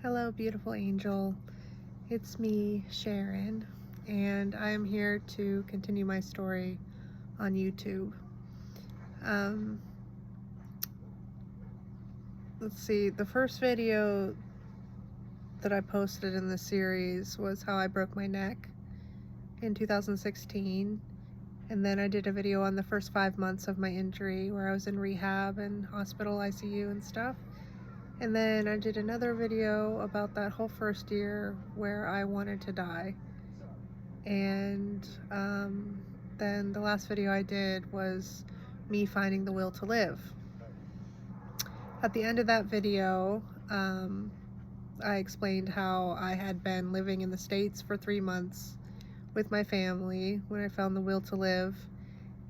Hello, beautiful angel. It's me, Sheryn, and I am here to continue my story on YouTube. Um, let's see, the first video that I posted in the series was how I broke my neck in 2016, and then I did a video on the first 5 months of my injury where I was in rehab and hospital ICU and stuff. And then I did another video about that whole first year where I wanted to die. And then the last video I did was me finding the will to live. At the end of that video, I explained how I had been living in the States for 3 months with my family when I found the will to live.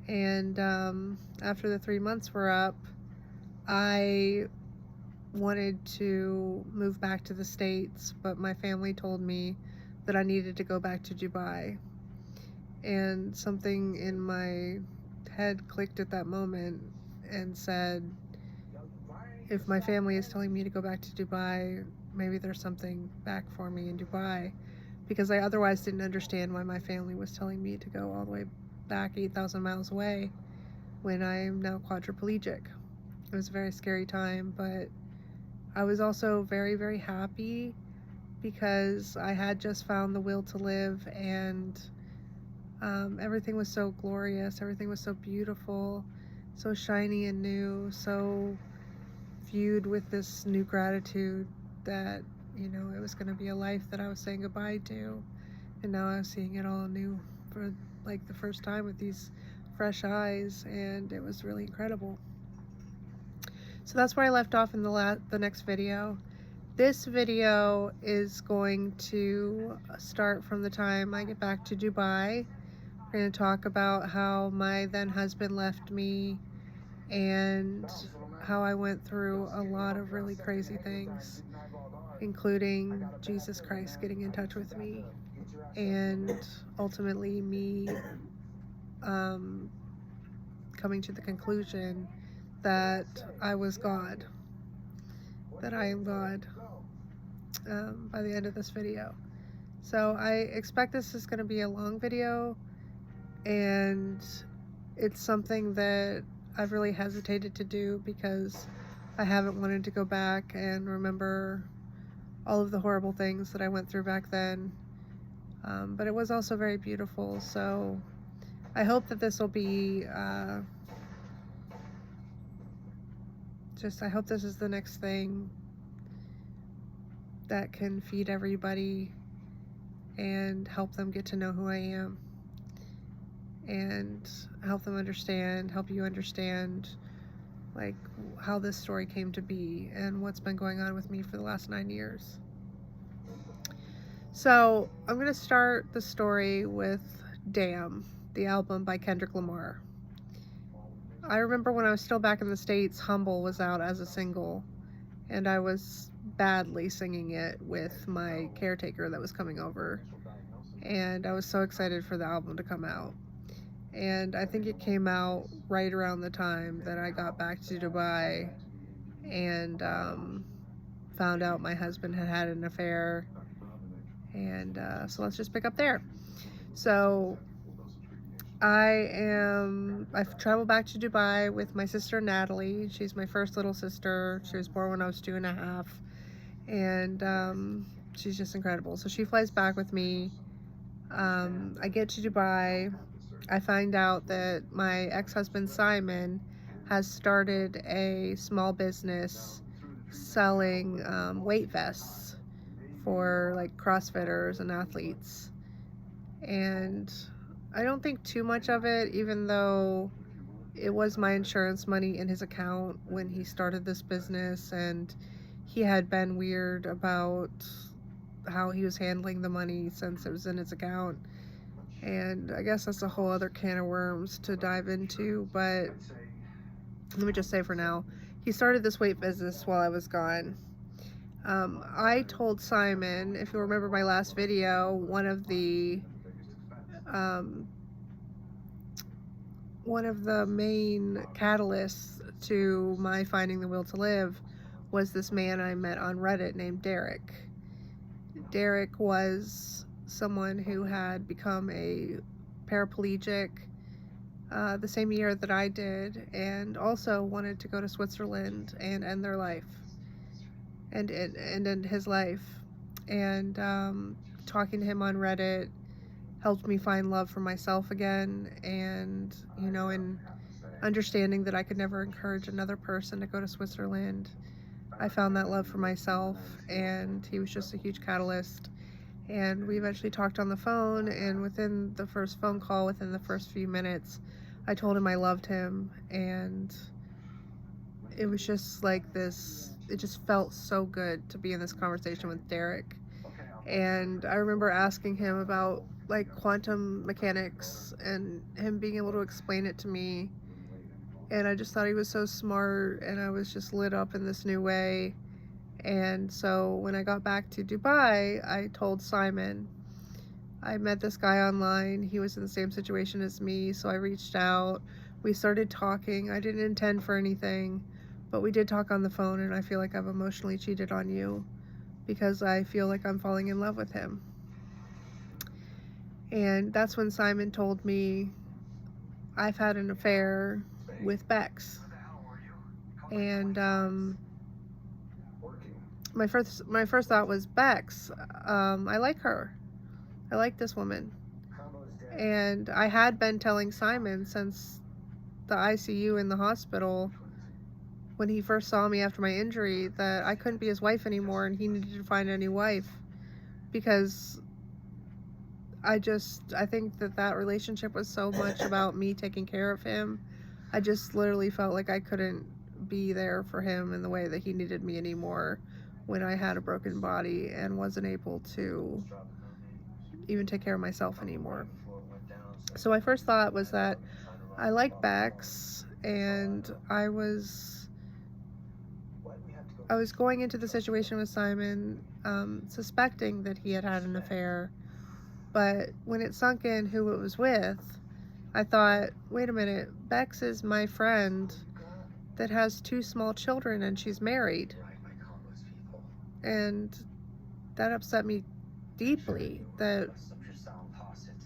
And after the 3 months were up, I wanted to move back to the States, but my family told me that I needed to go back to Dubai. And something in my head clicked at that moment and said, if my family is telling me to go back to Dubai, maybe there's something back for me in Dubai, because I otherwise didn't understand why my family was telling me to go all the way back 8,000 miles away when I am now quadriplegic. It was a very scary time, but I was also very, very happy because I had just found the will to live, and everything was so glorious, everything was so beautiful, so shiny and new, so viewed with this new gratitude that, it was going to be a life that I was saying goodbye to, and now I was seeing it all new for like the first time with these fresh eyes, and it was really incredible. So that's where I left off in the next video. This video is going to start from the time I get back to Dubai. We're going to talk about how my then husband left me and how I went through a lot of really crazy things, including Jesus Christ getting in touch with me, and ultimately me coming to the conclusion that I was God, that I am God, by the end of this video. So I expect this is going to be a long video, and it's something that I've really hesitated to do because I haven't wanted to go back and remember all of the horrible things that I went through back then. But it was also very beautiful, so I hope that this will be I hope this is the next thing that can feed everybody and help them get to know who I am, and help you understand like how this story came to be and what's been going on with me for the last 9 years. So I'm going to start the story with Damn, the album by Kendrick Lamar. I remember when I was still back in the States, Humble was out as a single, and I was badly singing it with my caretaker that was coming over, and I was so excited for the album to come out. And I think it came out right around the time that I got back to Dubai and found out my husband had an affair, and so let's just pick up there. So I've traveled back to Dubai with my sister Natalie. She's my first little sister. She was born when I was 2.5, and she's just incredible. So she flies back with me. I get to Dubai. I find out that my ex-husband Simon has started a small business selling weight vests for like CrossFitters and athletes, and I don't think too much of it, even though it was my insurance money in his account when he started this business, and he had been weird about how he was handling the money since it was in his account. And I guess that's a whole other can of worms to dive into, but let me just say for now, he started this weight business while I was gone. I told Simon, if you remember my last video, one of the main catalysts to my finding the will to live was this man I met on Reddit named Derek. Derek was someone who had become a paraplegic the same year that I did, and also wanted to go to Switzerland and end their life, and end his life. And talking to him on Reddit helped me find love for myself again, and in understanding that I could never encourage another person to go to Switzerland, I found that love for myself, and he was just a huge catalyst. And we eventually talked on the phone, and within the first phone call, within the first few minutes, I told him I loved him, and it was just like this, it just felt so good to be in this conversation with Derek. And I remember asking him about like quantum mechanics and him being able to explain it to me, and I just thought he was so smart, and I was just lit up in this new way. And so when I got back to Dubai, I told Simon. I met this guy online. He was in the same situation as me, so I reached out. We started talking. I didn't intend for anything, but we did talk on the phone, and I feel like I've emotionally cheated on you because I feel like I'm falling in love with him. And that's when Simon told me I've had an affair with Bex. And my first thought was, Bex, I like her. I like this woman. And I had been telling Simon since the ICU in the hospital, when he first saw me after my injury, that I couldn't be his wife anymore, and he needed to find a new wife, because I think that relationship was so much about me taking care of him. I just literally felt like I couldn't be there for him in the way that he needed me anymore when I had a broken body and wasn't able to even take care of myself anymore. So my first thought was that I like Bex, and I was going into the situation with Simon suspecting that he had had an affair. But when it sunk in who it was with, I thought, wait a minute, Bex is my friend that has 2 small children, and she's married. And that upset me deeply, that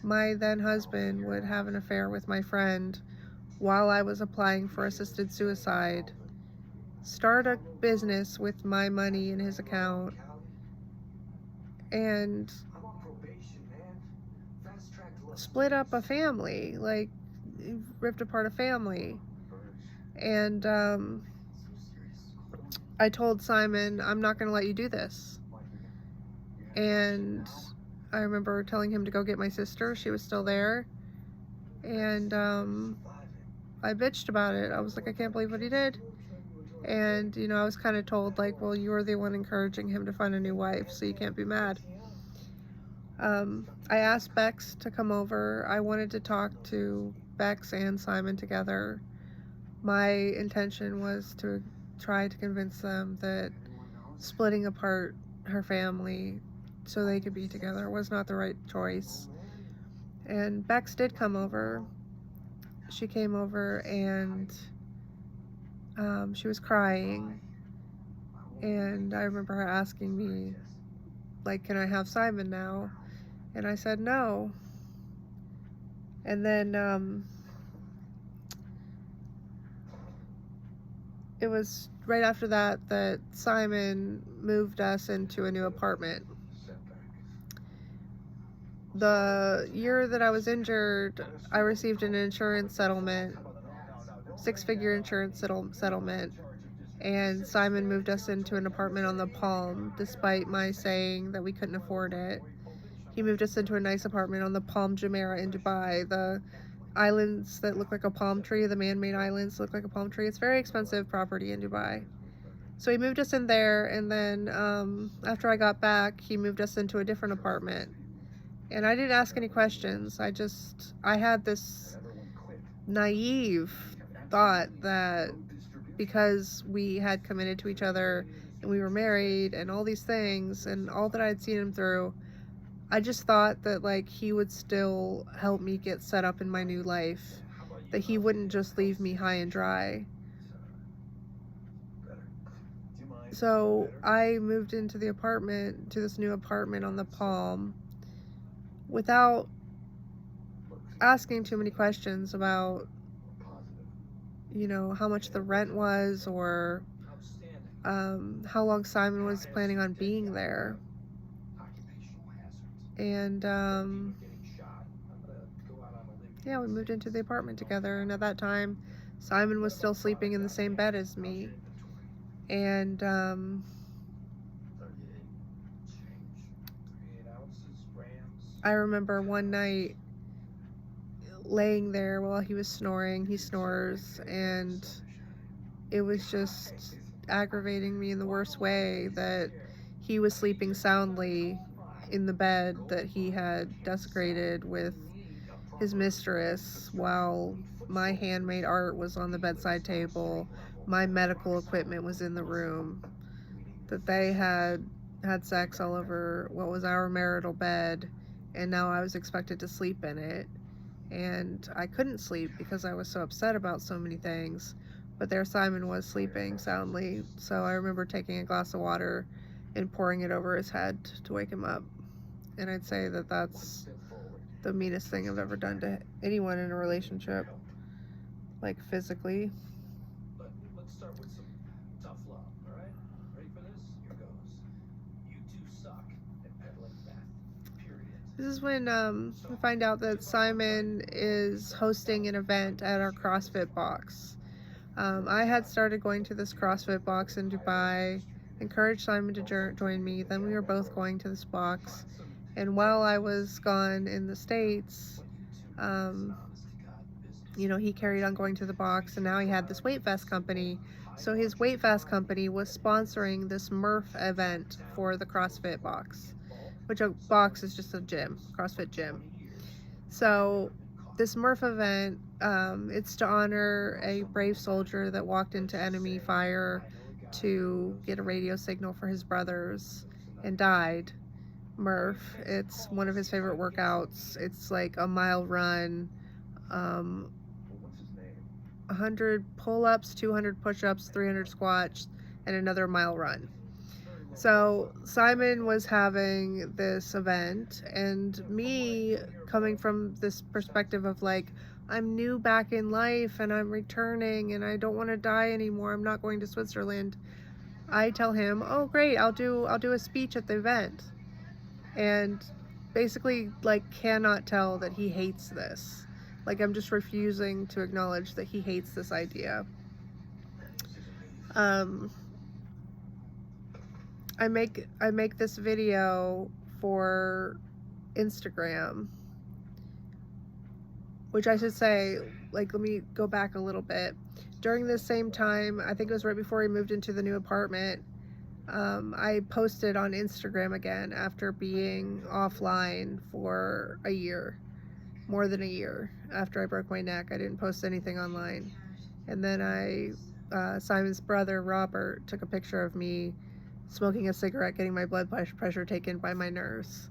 my then husband would have an affair with my friend while I was applying for assisted suicide, start a business with my money in his account, and split up a family, like ripped apart a family. And I told Simon, I'm not going to let you do this. And I remember telling him to go get my sister. She was still there. And I bitched about it. I was like, I can't believe what he did. And, I was kind of told, like, well, you're the one encouraging him to find a new wife, so you can't be mad. I asked Bex to come over. I wanted to talk to Bex and Simon together. My intention was to try to convince them that splitting apart her family so they could be together was not the right choice. And Bex did come over. She came over, and she was crying. And I remember her asking me, like, can I have Simon now? And I said no. And then it was right after that Simon moved us into a new apartment. The year that I was injured, I received an insurance settlement, 6-figure insurance settlement, and Simon moved us into an apartment on the Palm, despite my saying that we couldn't afford it. He moved us into a nice apartment on the Palm Jumeirah in Dubai. The islands that look like a palm tree, the man-made islands look like a palm tree. It's very expensive property in Dubai. So he moved us in there, and then after I got back, he moved us into a different apartment. And I didn't ask any questions. I had this naive thought that because we had committed to each other and we were married and all these things and all that I'd seen him through, I just thought that, like, he would still help me get set up in my new life, that he wouldn't just leave me high and dry. So I moved into the apartment, to this new apartment on the Palm, without asking too many questions about, you know, how much the rent was, or how long Simon was planning on being there. And yeah, we moved into the apartment together, and at that time Simon was still sleeping in the same bed as me. And I remember one night laying there while he was snoring. He snores, and it was just aggravating me in the worst way that he was sleeping soundly in the bed that he had desecrated with his mistress, while my handmade art was on the bedside table, my medical equipment was in the room, that they had sex all over what was our marital bed, and now I was expected to sleep in it. And I couldn't sleep because I was so upset about so many things. But there Simon was sleeping soundly, so I remember taking a glass of water and pouring it over his head to wake him up. And I'd say that that's the meanest thing I've ever done to anyone in a relationship, like physically. But let's start with some tough love, all right? Ready for this? Here goes. You two suck at peddling meth, period. This is when we find out that Simon is hosting an event at our CrossFit box. I had started going to this CrossFit box in Dubai, encouraged Simon to join me. Then we were both going to this box. And while I was gone in the States, you know, he carried on going to the box, and now he had this weight vest company. So his weight vest company was sponsoring this Murph event for the CrossFit box, which a box is just a gym, CrossFit gym. So this Murph event, it's to honor a brave soldier that walked into enemy fire to get a radio signal for his brothers and died. Murph, it's one of his favorite workouts. It's like a mile run, 100 pull-ups, 200 push-ups, 300 squats, and another mile run. So Simon was having this event, and me coming from this perspective of like, I'm new back in life and I'm returning and I don't want to die anymore, I'm not going to Switzerland, I tell him, oh great, I'll do a speech at the event. And basically like cannot tell that he hates this. Like, I'm just refusing to acknowledge that he hates this idea. I make this video for Instagram, which I should say, like, let me go back a little bit. During this same time, I think it was right before we moved into the new apartment, I posted on Instagram again after being offline for a year, more than a year. After I broke my neck, I didn't post anything online. And then Simon's brother, Robert, took a picture of me smoking a cigarette, getting my blood pressure taken by my nurse.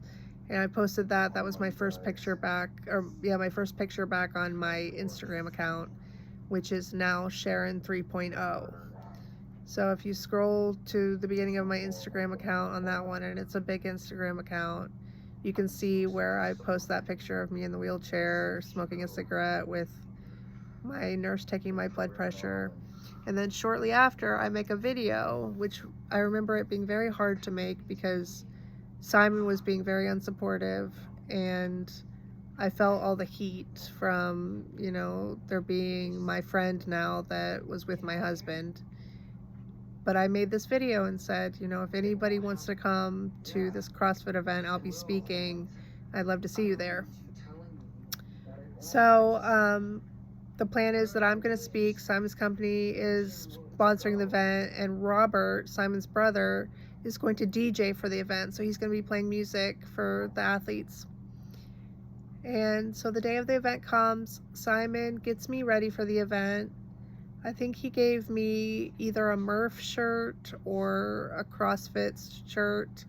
And I posted that. That was my first picture back, my first picture back on my Instagram account, which is now Sheryn 3.0. So if you scroll to the beginning of my Instagram account on that one, and it's a big Instagram account, you can see where I post that picture of me in the wheelchair, smoking a cigarette with my nurse taking my blood pressure. And then shortly after, I make a video, which I remember it being very hard to make because Simon was being very unsupportive, and I felt all the heat from, you know, there being my friend now that was with my husband. But I made this video and said, you know, if anybody wants to come to this CrossFit event, I'll be speaking. I'd love to see you there. So the plan is that I'm going to speak. Simon's company is sponsoring the event, and Robert, Simon's brother, is going to DJ for the event. So he's going to be playing music for the athletes. And so the day of the event comes, Simon gets me ready for the event. I think he gave me either a Murph shirt or a CrossFit shirt.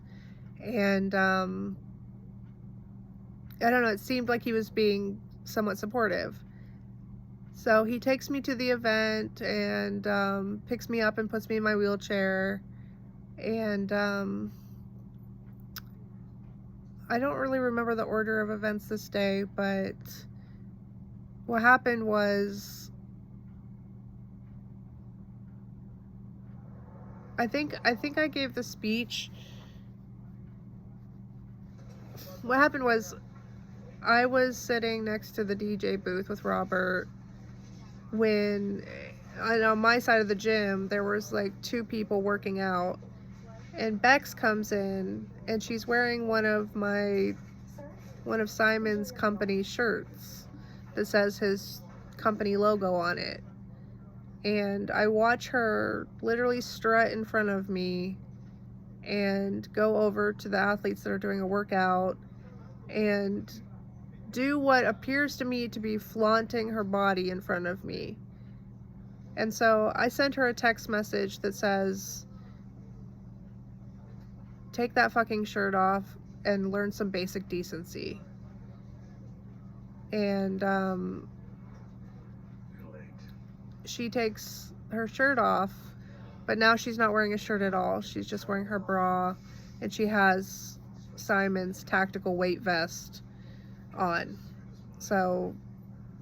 And I don't know, it seemed like he was being somewhat supportive. So he takes me to the event and picks me up and puts me in my wheelchair. And I don't really remember the order of events this day, but what happened was I think I gave the speech. What happened was I was sitting next to the DJ booth with Robert when, and on my side of the gym there was like 2 people working out, and Bex comes in and she's wearing one of Simon's company shirts that says his company logo on it. And I watch her literally strut in front of me and go over to the athletes that are doing a workout and do what appears to me to be flaunting her body in front of me. And so I sent her a text message that says, take that fucking shirt off and learn some basic decency. And she takes her shirt off, but now she's not wearing a shirt at all. She's just wearing her bra, and she has Simon's tactical weight vest on. So,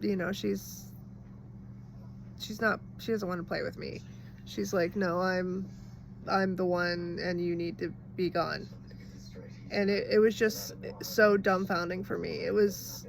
you know, she doesn't want to play with me. She's like, no, I'm the one and you need to be gone. And it was just so dumbfounding for me. It was,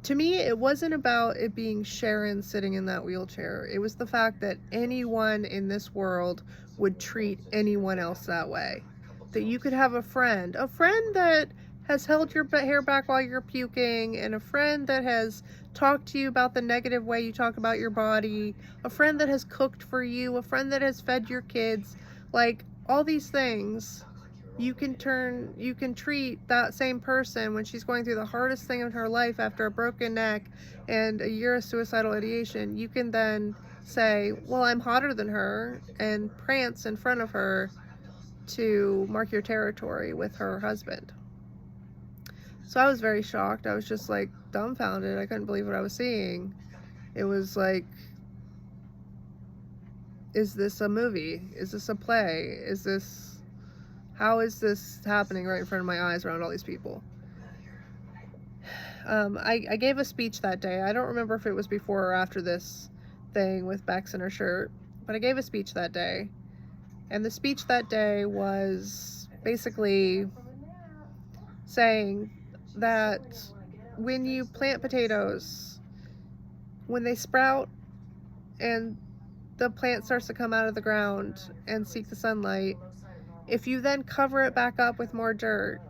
to me, it wasn't about it being Sheryn sitting in that wheelchair. It was the fact that anyone in this world would treat anyone else that way. That you could have a friend that has held your hair back while you're puking, and a friend that has talked to you about the negative way you talk about your body, a friend that has cooked for you, a friend that has fed your kids. Like, all these things, you can treat that same person when she's going through the hardest thing in her life after a broken neck and a year of suicidal ideation. You can then say, well, I'm hotter than her, and prance in front of her to mark your territory with her husband. So I was very shocked. I was just like dumbfounded. I couldn't believe what I was seeing. It was like, is this a movie? Is this a play? How is this happening right in front of my eyes around all these people? I gave a speech that day. I don't remember if it was before or after this thing with Bex in her shirt, but I gave a speech that day. And the speech that day was basically saying that when you plant potatoes, when they sprout and the plant starts to come out of the ground and seek the sunlight, if you then cover it back up with more dirt,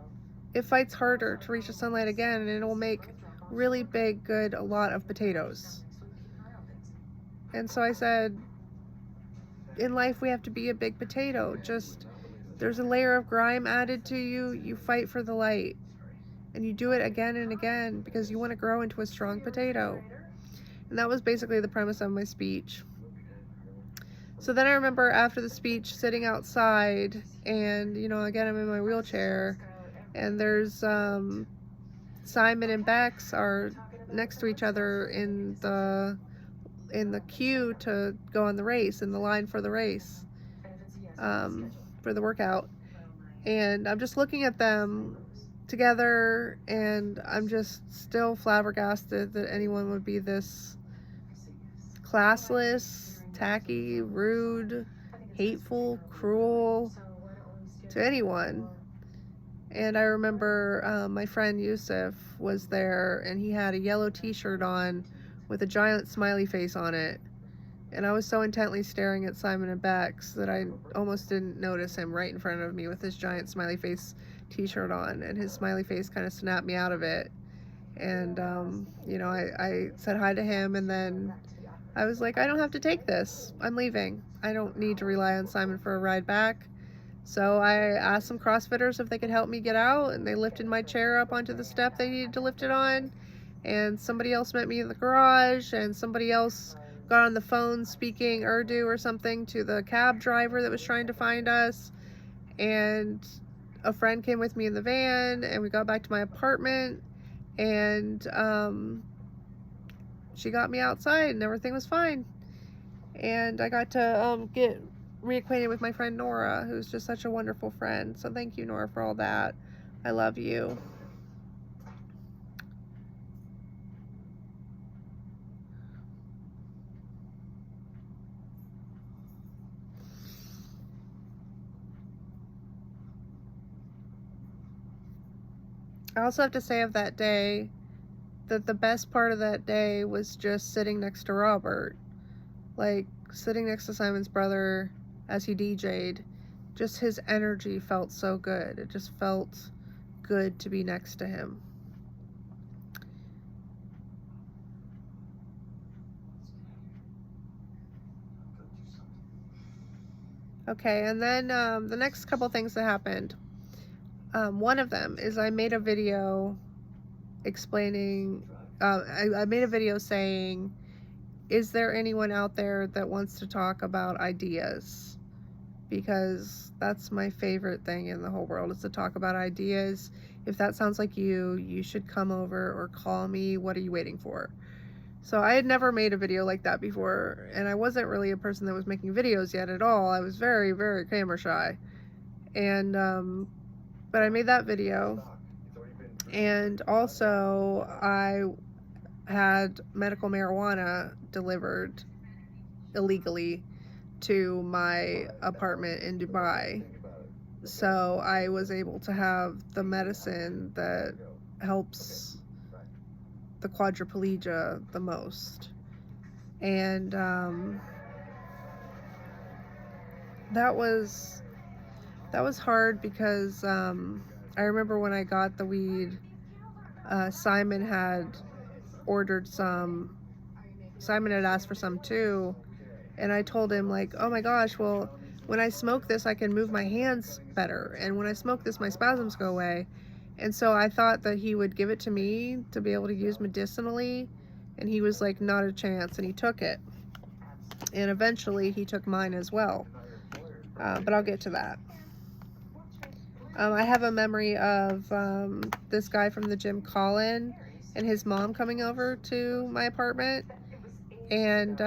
it fights harder to reach the sunlight again, and it will make really big, good, a lot of potatoes. And so I said, in life we have to be a big potato. Just, there's a layer of grime added to you, you fight for the light. And you do it again and again because you want to grow into a strong potato. And that was basically the premise of my speech. So then I remember after the speech sitting outside, and, you know, again, I'm in my wheelchair, and there's Simon and Bex are next to each other in the queue to go on the race, in the line for the race, for the workout. And I'm just looking at them together, and I'm just still flabbergasted that anyone would be this classless, tacky, rude, hateful, cruel to anyone. And I remember my friend Yusuf was there, and he had a yellow t-shirt on with a giant smiley face on it. And I was so intently staring at Simon and Bex that I almost didn't notice him right in front of me with his giant smiley face t-shirt on, and his smiley face kind of snapped me out of it. And you know, I said hi to him, and then I was like, I don't have to take this. I'm leaving. I don't need to rely on Simon for a ride back. So I asked some CrossFitters if they could help me get out, and they lifted my chair up onto the step they needed to lift it on. And somebody else met me in the garage, and somebody else got on the phone speaking Urdu or something to the cab driver that was trying to find us. And a friend came with me in the van, and we got back to my apartment, and she got me outside, and everything was fine. And I got to get reacquainted with my friend Nora, who's just such a wonderful friend. So thank you, Nora, for all that. I love you. I also have to say of that day that the best part of that day was just sitting next to Robert. Like, sitting next to Simon's brother as he DJ'd. Just his energy felt so good. It just felt good to be next to him. Okay, and then the next couple things that happened. One of them is I made a video explaining, I made a video saying, is there anyone out there that wants to talk about ideas? Because that's my favorite thing in the whole world, is to talk about ideas. If that sounds like you should come over or call me. What are you waiting for? So I had never made a video like that before, and I wasn't really a person that was making videos yet at all. I was very, very camera shy. And, but I made that video. And also, I had medical marijuana delivered illegally to my apartment in Dubai. So I was able to have the medicine that helps the quadriplegia the most. And that was hard because I remember when I got the weed, Simon had ordered some. Simon had asked for some too, and I told him, like, oh my gosh, well, when I smoke this I can move my hands better, and when I smoke this my spasms go away. And so I thought that he would give it to me to be able to use medicinally, and he was like, not a chance, and he took it. And eventually he took mine as well, but I'll get to that. I have a memory of this guy from the gym, Colin, and his mom coming over to my apartment, and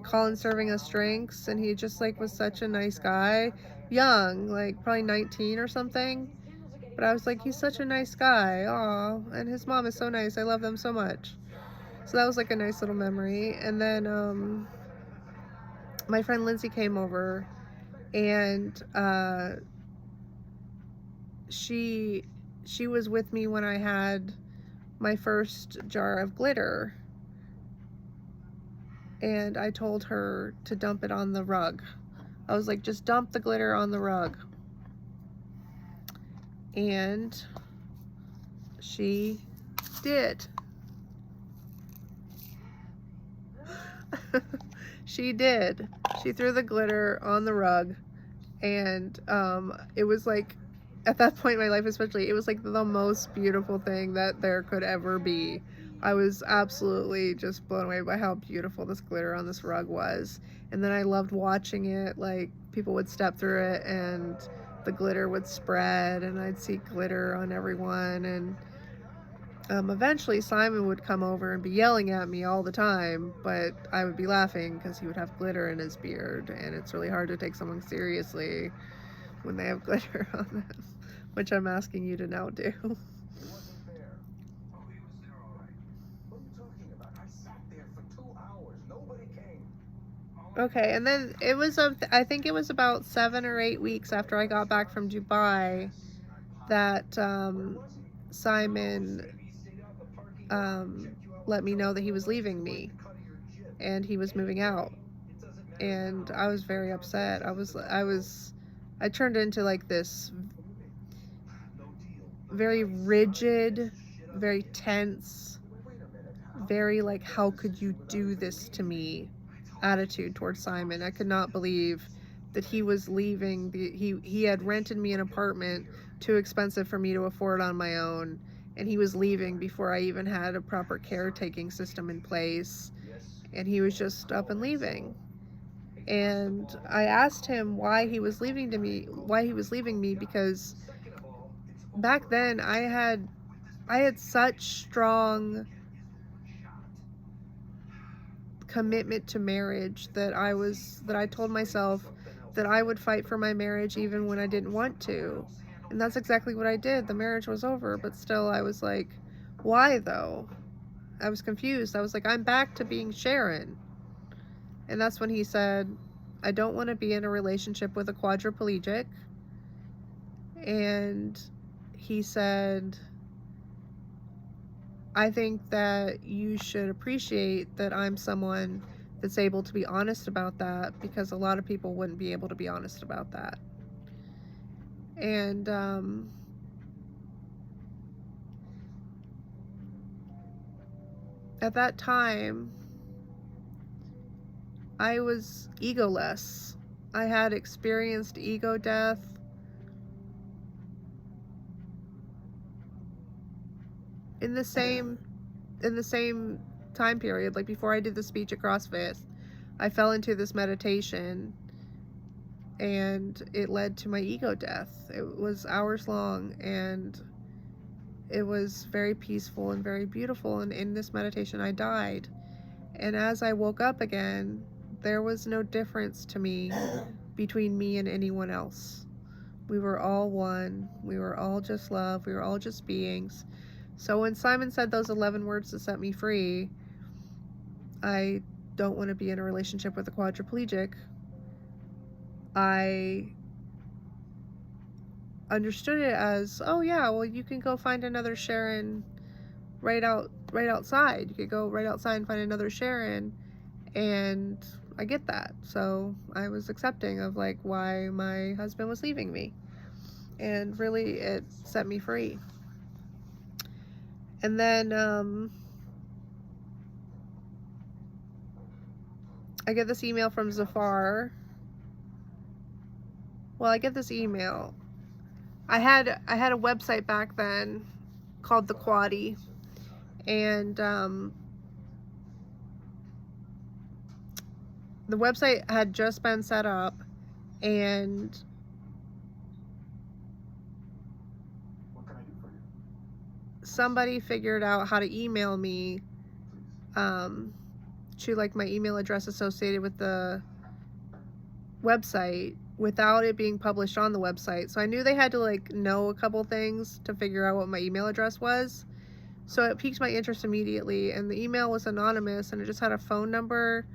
Colin serving us drinks, and he just like was such a nice guy, young, like probably 19 or something, but I was like, he's such a nice guy. Aw, and his mom is so nice. I love them so much. So that was like a nice little memory. And then my friend Lindsay came over, and she was with me when I had my first jar of glitter, and I told her to dump it on the rug. I was like, just dump the glitter on the rug. And she did. She did. She threw the glitter on the rug, and it was like, at that point in my life especially, it was like the most beautiful thing that there could ever be. I was absolutely just blown away by how beautiful this glitter on this rug was. And then I loved watching it. Like, people would step through it and the glitter would spread, and I'd see glitter on everyone. And eventually Simon would come over and be yelling at me all the time, but I would be laughing because he would have glitter in his beard, and it's really hard to take someone seriously when they have glitter on them, which I'm asking you to now do. Okay, and then it was, I think it was about 7 or 8 weeks after I got back from Dubai that Simon let me know that he was leaving me and he was moving out. And I was very upset. I turned into like this very rigid, very tense, very like, how could you do this to me attitude towards Simon. I could not believe that he was leaving. He had rented me an apartment too expensive for me to afford on my own, and he was leaving before I even had a proper caretaking system in place, and he was just up and leaving. And I asked him why he was leaving me, because back then I had such strong commitment to marriage that I told myself that I would fight for my marriage even when I didn't want to. And that's exactly what I did. The marriage was over, but still I was like, why though? I was confused. I was like, I'm back to being Sheryn. And that's when he said, I don't want to be in a relationship with a quadriplegic. And he said, I think that you should appreciate that I'm someone that's able to be honest about that, because a lot of people wouldn't be able to be honest about that. And at that time, I was egoless. I had experienced ego death. In the same time period, like before I did the speech at CrossFit, I fell into this meditation and it led to my ego death. It was hours long and it was very peaceful and very beautiful, and in this meditation I died. And as I woke up again, there was no difference to me between me and anyone else. We were all one. We were all just love. We were all just beings. So when Simon said those 11 words to set me free, I don't want to be in a relationship with a quadriplegic, I understood it as, oh yeah, well you can go find another Sheryn right outside. You could go right outside and find another Sheryn, and I get that. So I was accepting of like why my husband was leaving me, and really it set me free. And then I get this email from Zafar. Well, I get this email. I had a website back then called the Quaddy, and the website had just been set up, and somebody figured out how to email me to like my email address associated with the website without it being published on the website. So I knew they had to like know a couple things to figure out what my email address was. So it piqued my interest immediately, and the email was anonymous and it just had a phone number,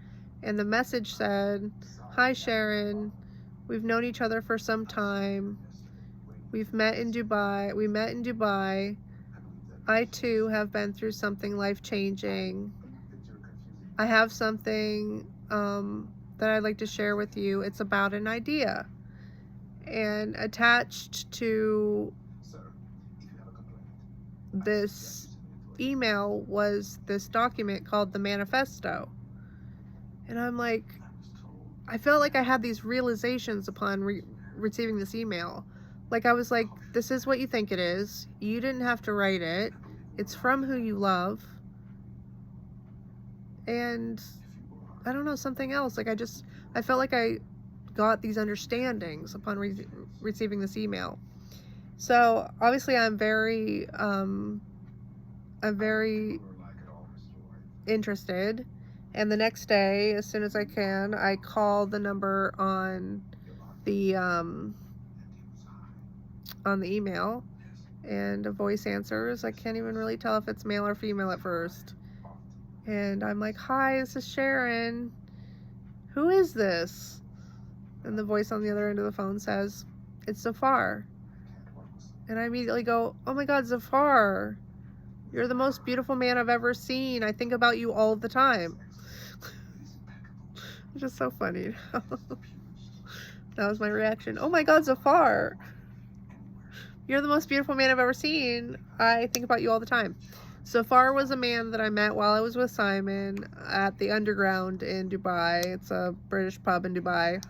and the message said, "Hi Sheryn, we've known each other for some time. We met in Dubai. I too have been through something life-changing. I have something that I'd like to share with you. It's about an idea." And attached to this email was this document called the manifesto. And I'm like, I felt like I had these realizations upon receiving this email. Like I was like, this is what you think it is. You didn't have to write it. It's from who you love. And I don't know, something else. Like I felt like I got these understandings upon receiving this email. So obviously I'm very interested. And the next day, as soon as I can, I call the number on the email, and a voice answers. I can't even really tell if it's male or female at first. And I'm like, "Hi, this is Sheryn. Who is this?" And the voice on the other end of the phone says, "It's Zafar." And I immediately go, "Oh my God, Zafar, you're the most beautiful man I've ever seen. I think about you all the time." It's just so funny. That was my reaction. "Oh my God, Zafar, you're the most beautiful man I've ever seen. I think about you all the time." Zafar was a man that I met while I was with Simon at the Underground in Dubai. It's a British pub in Dubai.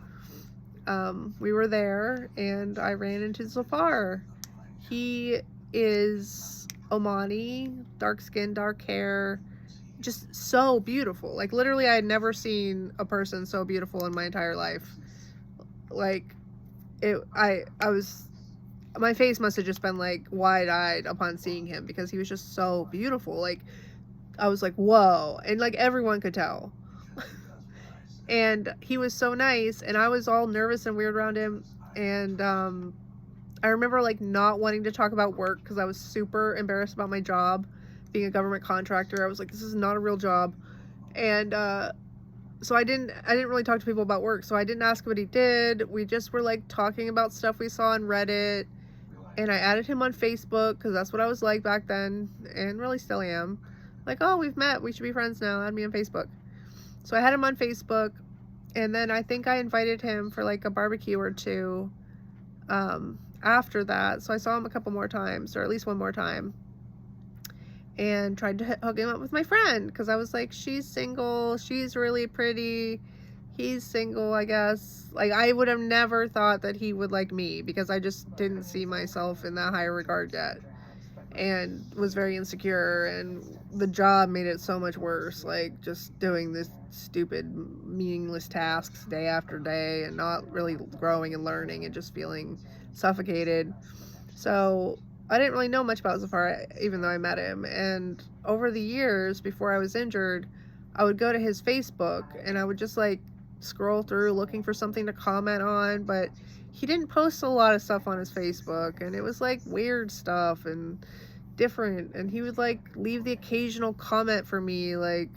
We were there and I ran into Zafar. He is Omani, dark skin, dark hair, just so beautiful. Like literally I had never seen a person so beautiful in my entire life. Like my face must have just been like wide-eyed upon seeing him, because he was just so beautiful. Like I was like, whoa. And like everyone could tell. And he was so nice, and I was all nervous and weird around him. And I remember like not wanting to talk about work because I was super embarrassed about my job, being a government contractor. I was like, this is not a real job. And so I didn't really talk to people about work. So I didn't ask what he did. We just were like talking about stuff we saw on Reddit. And I added him on Facebook because that's what I was like back then, and really still am. Like, oh, we've met, we should be friends now, add me on Facebook. So I had him on Facebook, and then I think I invited him for like a barbecue or two after that. So I saw him a couple more times, or at least one more time, and tried to hook him up with my friend because I was like, she's single, she's really pretty, he's single, I guess. Like, I would have never thought that he would like me because I just didn't see myself in that high regard yet, and was very insecure, and the job made it so much worse, like just doing this stupid meaningless tasks day after day and not really growing and learning and just feeling suffocated. So I didn't really know much about Zafar, even though I met him. And over the years before I was injured, I would go to his Facebook and I would just like scroll through looking for something to comment on, but he didn't post a lot of stuff on his Facebook, and it was like weird stuff and different, and he would like leave the occasional comment for me like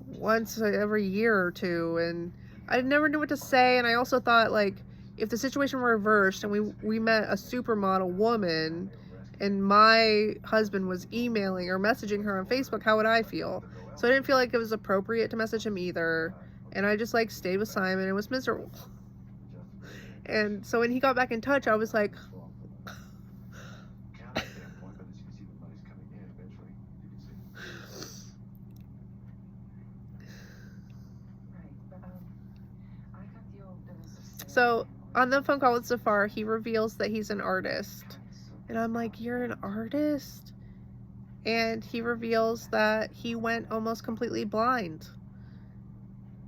once every year or two, and I never knew what to say. And I also thought, like, if the situation were reversed and we met a supermodel woman and my husband was emailing or messaging her on Facebook, how would I feel? So I didn't feel like it was appropriate to message him either, and I just like stayed with Simon and was miserable. And so when he got back in touch, I was like, so on the phone call with Zafar, he reveals that he's an artist. And I'm like, you're an artist? And he reveals that he went almost completely blind.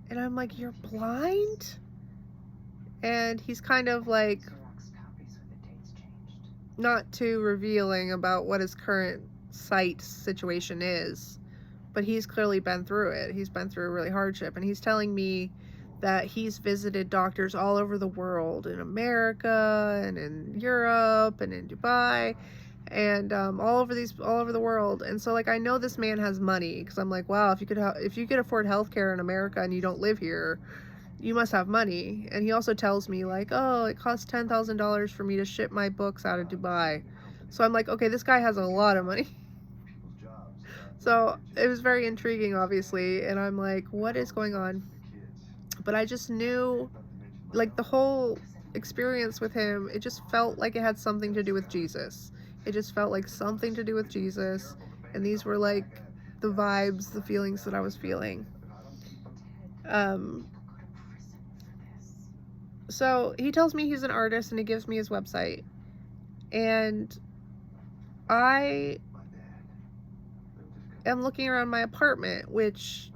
And I'm like, you're blind? And he's kind of like not too revealing about what his current sight situation is, but he's clearly been through it. He's been through a really hardship, and he's telling me that he's visited doctors all over the world, in America and in Europe and in Dubai, and all over the world. And so like, I know this man has money because I'm like, wow, if you could afford healthcare in America and you don't live here, you must have money. And he also tells me like, oh, it costs $10,000 for me to ship my books out of Dubai. So I'm like, okay, this guy has a lot of money. So it was very intriguing, obviously, and I'm like, what is going on? But I just knew, like, the whole experience with him, it just felt like it had something to do with Jesus. It just felt like something to do with Jesus, and these were like the vibes, the feelings that I was feeling. So he tells me he's an artist, and he gives me his website, and I am looking around my apartment, which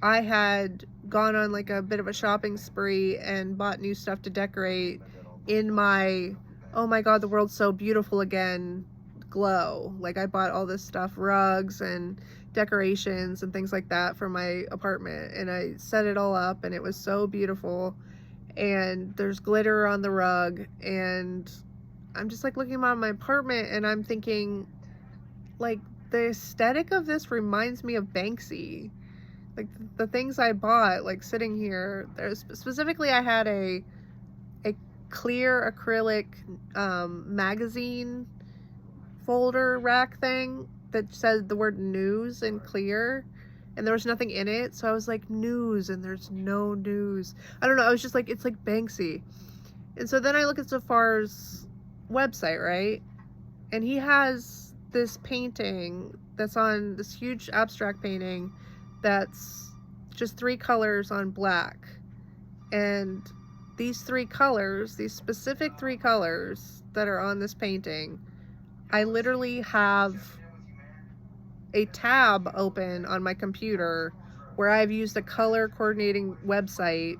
I had gone on like a bit of a shopping spree and bought new stuff to decorate in my, oh my god, the world's so beautiful again glow. Like, I bought all this stuff, rugs and decorations and things like that for my apartment, and I set it all up, and it was so beautiful, and there's glitter on the rug, and I'm just like looking around my apartment, and I'm thinking, like, the aesthetic of this reminds me of Banksy. Like, the things I bought, like, sitting here, there's specifically, I had a clear acrylic magazine folder rack thing that said the word news in clear, and there was nothing in it, so I was like, news, and there's no news. I don't know, I was just like, it's like Banksy. And so then I look at Zafar's website, right, and he has this painting that's on this huge abstract painting that's just 3 colors on black, and these 3 colors, these specific 3 colors that are on this painting, I literally have a tab open on my computer where I've used a color coordinating website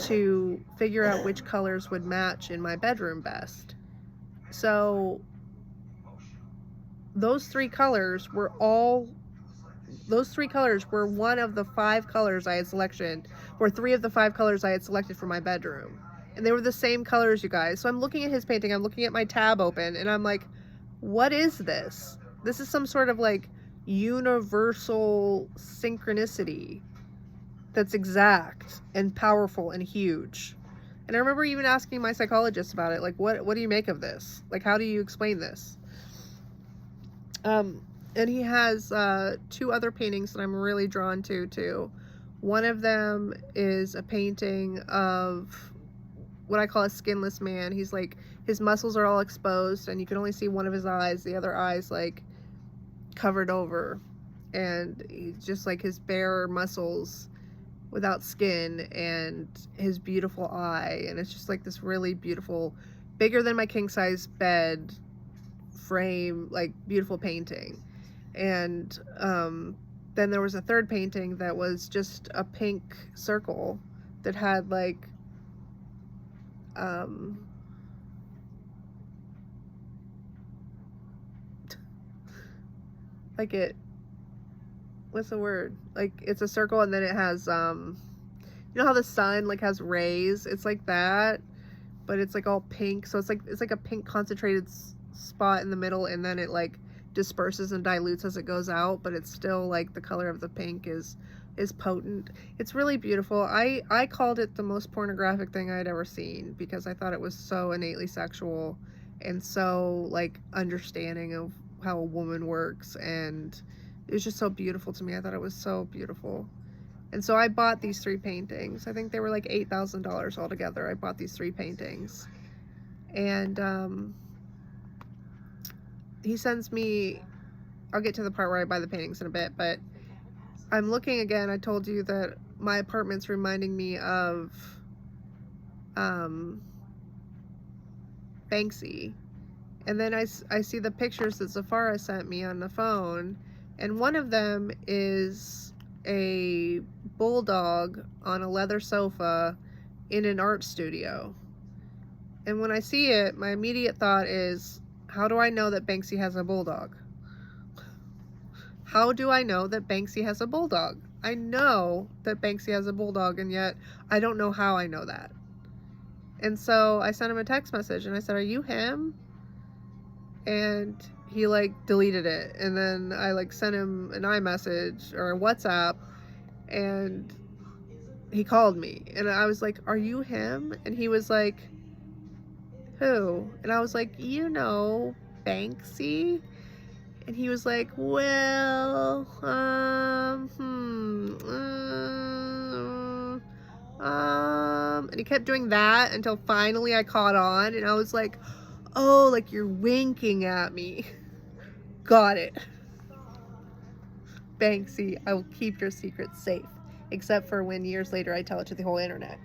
to figure out which colors would match in my bedroom best. So those 3 colors were all those 3 colors were one of the 5 colors I had selected, or 3 of the 5 colors I had selected for my bedroom. And they were the same colors, you guys. So I'm looking at his painting, I'm looking at my tab open, and I'm like, what is this? This is some sort of like universal synchronicity that's exact and powerful and huge. And I remember even asking my psychologist about it, like, what do you make of this? Like, how do you explain this? And he has 2 other paintings that I'm really drawn to too. One of them is a painting of what I call a skinless man. He's like, his muscles are all exposed and you can only see one of his eyes, the other eye's like covered over, and he's just like his bare muscles without skin and his beautiful eye. And it's just like this really beautiful, bigger than my king size bed frame, like beautiful painting. And then there was a third painting that was just a pink circle that had like like it, what's the word, like it's a circle and then it has you know how the sun like has rays, it's like that, but it's like all pink. So it's like a pink concentrated spot in the middle, and then it like disperses and dilutes as it goes out, but it's still like the color of the pink is potent. It's really beautiful. I called it the most pornographic thing I'd ever seen because I thought it was so innately sexual and so like understanding of how a woman works, and it was just so beautiful to me. I thought it was so beautiful. And so I bought these 3 paintings. I think they were like $8,000 altogether. I bought these 3 paintings. And he sends me, I'll get to the part where I buy the paintings in a bit, but I'm looking again. I told you that my apartment's reminding me of Banksy. And then I see the pictures that Zafar sent me on the phone, and one of them is a bulldog on a leather sofa in an art studio. And when I see it, my immediate thought is, how do I know that Banksy has a bulldog? How do I know that Banksy has a bulldog? I know that Banksy has a bulldog, and yet I don't know how I know that. And so I sent him a text message and I said, are you him? And he like deleted it. And then I like sent him an iMessage or a WhatsApp, and he called me. And I was like, are you him? And he was like, who? And I was like, you know, Banksy. And he was like, well, and he kept doing that until finally I caught on, and I was like, oh, like you're winking at me. Got it. Banksy, I will keep your secret safe, except for when years later I tell it to the whole internet.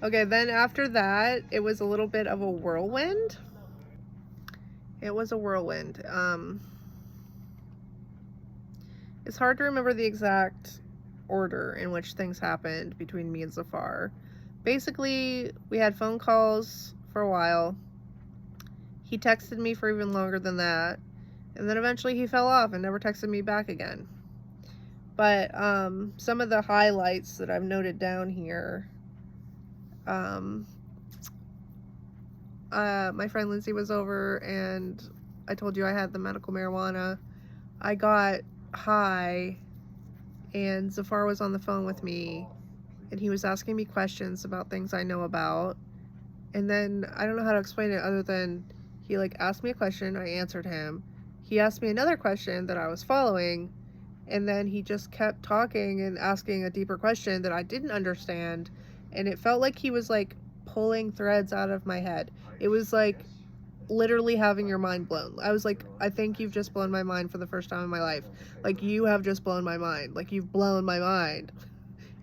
Okay, then after that, it was a little bit of a whirlwind. It was a whirlwind. It's hard to remember the exact order in which things happened between me and Zafar. Basically, we had phone calls for a while. He texted me for even longer than that. And then eventually he fell off and never texted me back again. But some of the highlights that I've noted down here. My friend Lindsay was over, and I told you I had the medical marijuana. I got high, and Zafar was on the phone with me, and he was asking me questions about things I know about. And then I don't know how to explain it other than he like asked me a question, I answered him. He asked me another question that I was following, and then he just kept talking and asking a deeper question that I didn't understand. And it felt like he was like pulling threads out of my head. It was like literally having your mind blown. I was like, I think you've just blown my mind for the first time in my life. Like, you have just blown my mind. Like, you've blown my mind.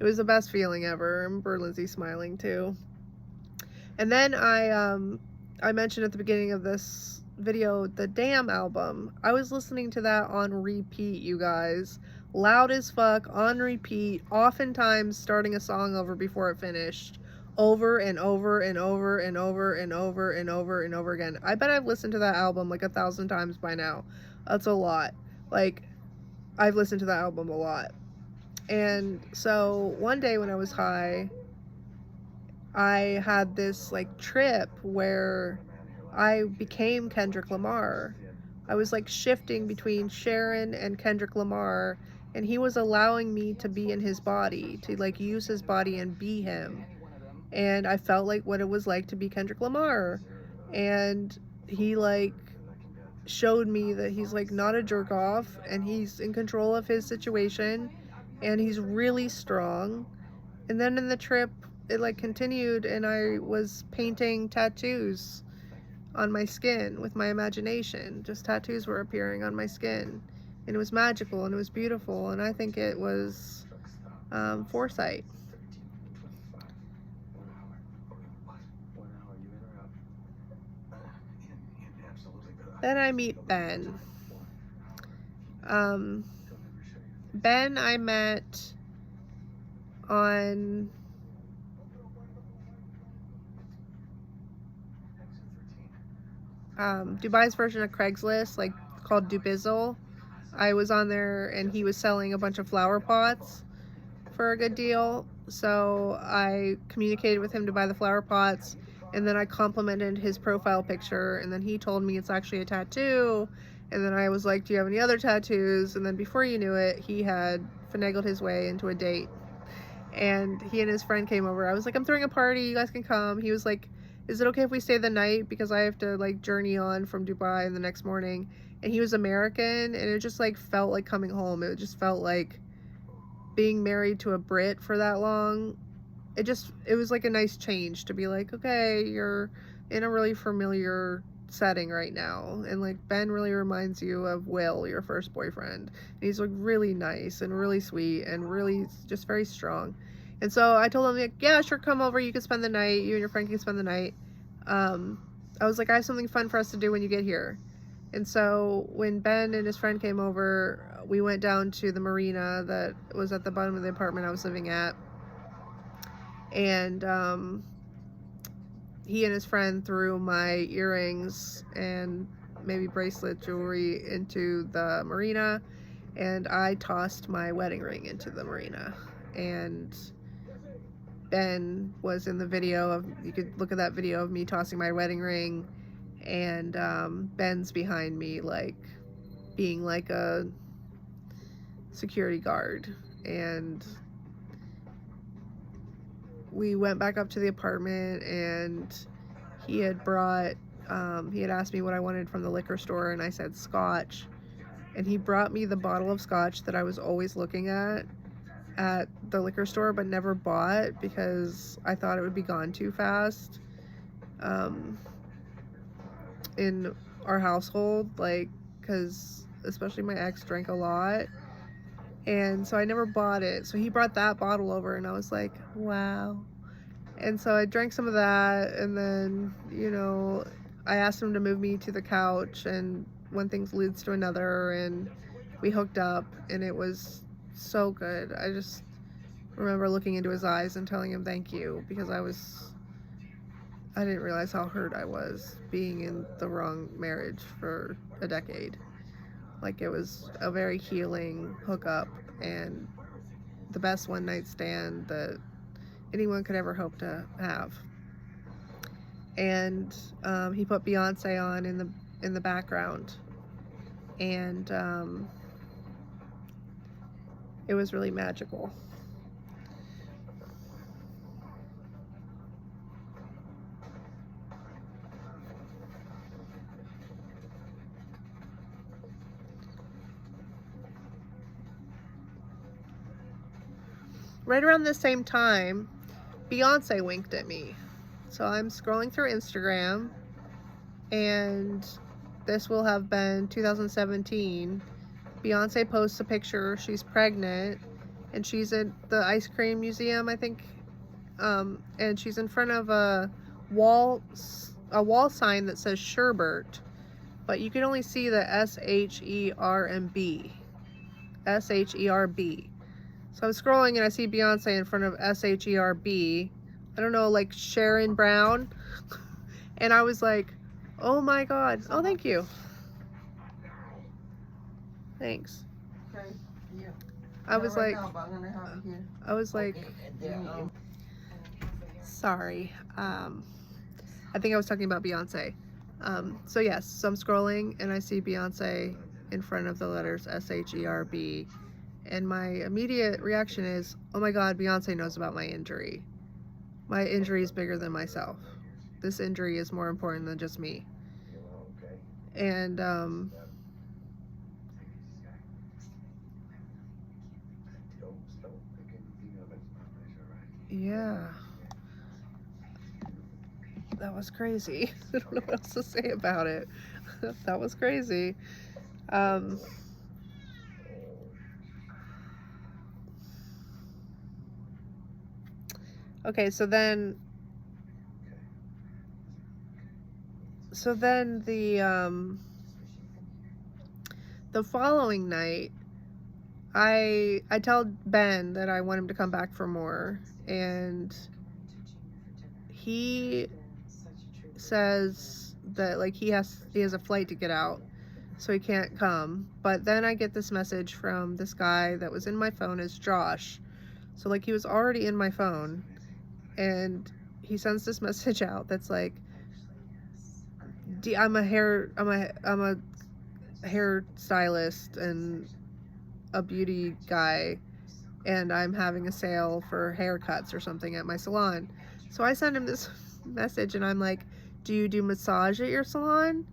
It was the best feeling ever. I remember Lindsay smiling too. And then I mentioned at the beginning of this video the Damn album. I was listening to that on repeat, you guys. Loud as fuck, on repeat, oftentimes starting a song over before it finished, over and over and over and over and over and over and over again. I bet I've listened to that album like 1,000 times by now. That's a lot. Like, I've listened to that album a lot. And so one day when I was high, I had this like trip where I became Kendrick Lamar. I was like shifting between Sheryn and Kendrick Lamar, and he was allowing me to be in his body, to like use his body and be him. And I felt like what it was like to be Kendrick Lamar. And he like showed me that he's like not a jerk off, and he's in control of his situation, and he's really strong. And then in the trip, it like continued, and I was painting tattoos on my skin with my imagination. Just tattoos were appearing on my skin, and it was magical and it was beautiful, and I think it was foresight. Then I meet Ben. Ben I met on Dubai's version of Craigslist, like called Dubizzle. I was on there and he was selling a bunch of flower pots for a good deal. So I communicated with him to buy the flower pots, and then I complimented his profile picture, and then he told me it's actually a tattoo. And then I was like, do you have any other tattoos? And then before you knew it, he had finagled his way into a date. And he and his friend came over. I was like, I'm throwing a party, you guys can come. He was like, is it okay if we stay the night, because I have to like journey on from Dubai the next morning? And he was American, and it just like felt like coming home. It just felt like being married to a Brit for that long. It was like a nice change to be like, okay, you're in a really familiar setting right now, and like Ben really reminds you of Will, your first boyfriend, and he's like really nice and really sweet and really just very strong. And so I told him, like, yeah, sure, come over, you can spend the night, you and your friend can spend the night. I was like, I have something fun for us to do when you get here. And so when Ben and his friend came over, we went down to the marina that was at the bottom of the apartment I was living at. And he and his friend threw my earrings and maybe bracelet jewelry into the marina, and I tossed my wedding ring into the marina. And Ben was in the video of, you could look at that video of me tossing my wedding ring, and Ben's behind me like being like a security guard. And we went back up to the apartment, and he had brought he had asked me what I wanted from the liquor store, and I said scotch, and he brought me the bottle of scotch that I was always looking at the liquor store but never bought because I thought it would be gone too fast in our household, like, because especially my ex drank a lot, and so I never bought it. So he brought that bottle over, and I was like, wow. And so I drank some of that, and then, you know, I asked him to move me to the couch, and one thing leads to another, and we hooked up, and it was so good. I just remember looking into his eyes and telling him thank you, because I didn't realize how hurt I was being in the wrong marriage for a decade. Like, it was a very healing hookup and the best one night stand that anyone could ever hope to have. And he put Beyonce on in the background, and it was really magical. Right around the same time, Beyonce winked at me. So I'm scrolling through Instagram, and this will have been 2017. Beyonce posts a picture. She's pregnant, and she's at the ice cream museum, I think. And she's in front of a wall sign that says Sherbert, but you can only see the SHERB. SHERB. So I was scrolling, and I see Beyonce in front of SHERB I don't know, like Sheryn Brown. And I was like, oh my God. Oh, thank you. Thanks. Okay. Yeah. I was Not right like, now, but I'm gonna have it here. I was like, Yeah. sorry. I think I was talking about Beyonce. So yes, so I'm scrolling and I see Beyonce in front of the letters SHERB. And my immediate reaction is, oh my God, Beyonce knows about my injury. My injury is bigger than myself. This injury is more important than just me. And yeah, that was crazy. I don't know what else to say about it. That was crazy. Okay, so then the following night, I tell Ben that I want him to come back for more, and he says that like he has a flight to get out, so he can't come. But then I get this message from this guy that was in my phone as Josh, so like he was already in my phone, and he sends this message out that's like, I'm a hair stylist and a beauty guy, and I'm having a sale for haircuts or something at my salon. So I send him this message and I'm like, do you do massage at your salon?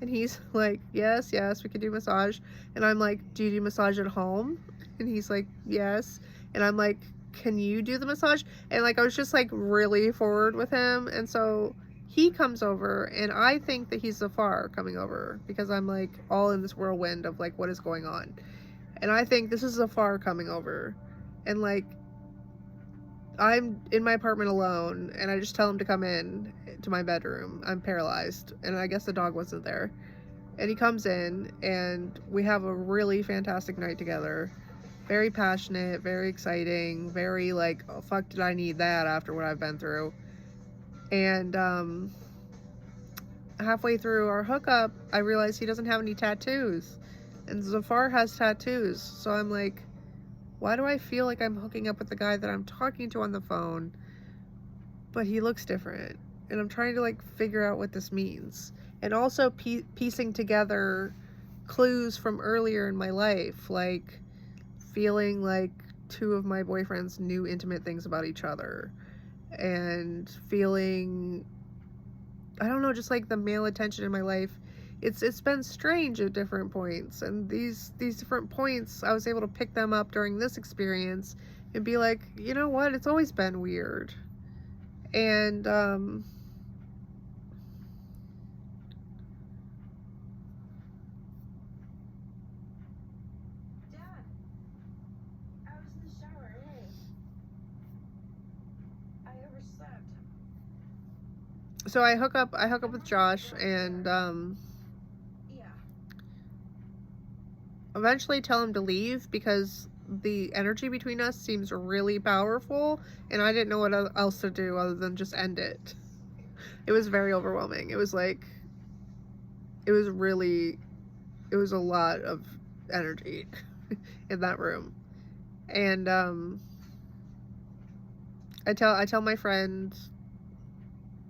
And he's like, yes, we can do massage. And I'm like, do you do massage at home? And he's like, yes. And I'm like, can you do the massage? And like I was just like really forward with him. And so he comes over, and I think that he's Zafar coming over because I'm like all in this whirlwind of like what is going on. And I think this is Zafar coming over. And like I'm in my apartment alone, and I just tell him to come in to my bedroom. I'm paralyzed, and I guess the dog wasn't there. And he comes in, and we have a really fantastic night together. Very passionate, very exciting, very like, oh fuck, did I need that after what I've been through. And halfway through our hookup, I realized he doesn't have any tattoos, and Zafar has tattoos. So I'm like, why do I feel like I'm hooking up with the guy that I'm talking to on the phone, but he looks different? And I'm trying to like figure out what this means, and also piecing together clues from earlier in my life, like feeling like two of my boyfriends knew intimate things about each other, and feeling, I don't know, just like the male attention in my life. It's been strange at different points, and these different points I was able to pick them up during this experience and be like, you know what, it's always been weird. And Dad, I was in the shower. Hey, I overslept. so I hook up with Josh, and Yeah. eventually tell him to leave because the energy between us seems really powerful, and I didn't know what else to do other than just end it. It was very overwhelming. It was like, it was a lot of energy in that room. And I tell my friend,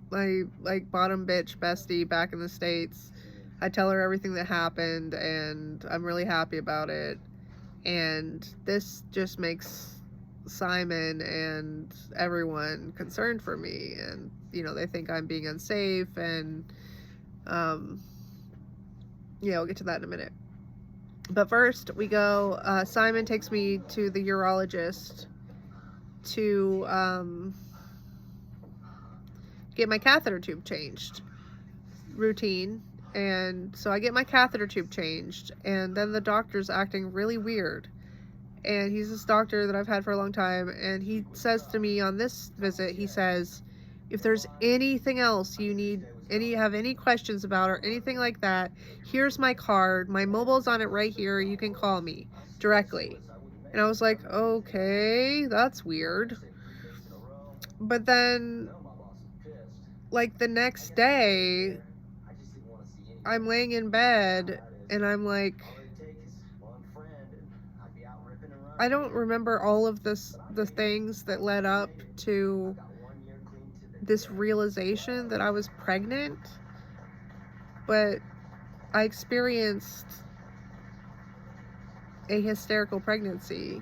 my like bottom bitch bestie back in the States, I tell her everything that happened, and I'm really happy about it. And this just makes Simon and everyone concerned for me, and you know, they think I'm being unsafe, and yeah, we'll get to that in a minute. But first we go, Simon takes me to the urologist to get my catheter tube changed. Routine. And so I get my catheter tube changed, and then the doctor's acting really weird. And he's this doctor that I've had for a long time, and he says to me on this visit, he says, if there's anything else you need, have any questions about or anything like that, here's my card, my mobile's on it right here, you can call me directly. And I was like, okay, that's weird. But then, No, my boss is pissed. like, the next day, I just didn't want to see anything. I'm laying in bed and I'm like, All it'd take is one friend and I'd be out ripping and running. I don't remember all of the things that led up to Got 1 year clean to the this day. realization that I was pregnant, but I experienced a hysterical pregnancy,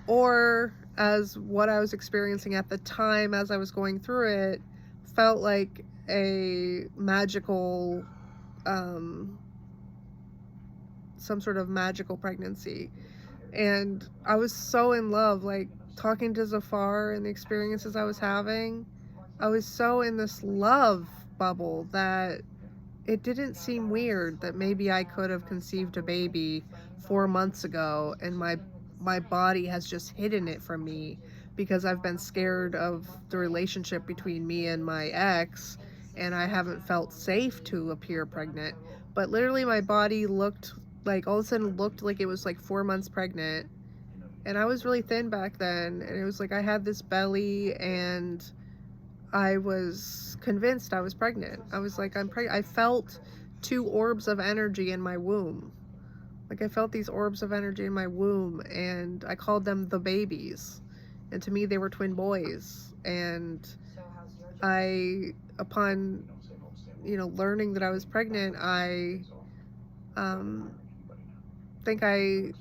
or as what I was experiencing at the time as I was going through it felt like a magical some sort of magical pregnancy. And I was so in love, like talking to Zafar and the experiences I was having. I was so in this love bubble that it didn't seem weird that maybe I could have conceived a baby 4 months ago and my body has just hidden it from me because I've been scared of the relationship between me and my ex, and I haven't felt safe to appear pregnant. But literally my body looked like, all of a sudden looked like it was like 4 months pregnant, and I was really thin back then, and it was like I had this belly and I was convinced I was pregnant. I was like, I'm pregnant. I felt 2 orbs of energy in my womb. Like, I felt these orbs of energy in my womb, and I called them the babies. And to me, they were twin boys. And I, upon, learning that I was pregnant, I think I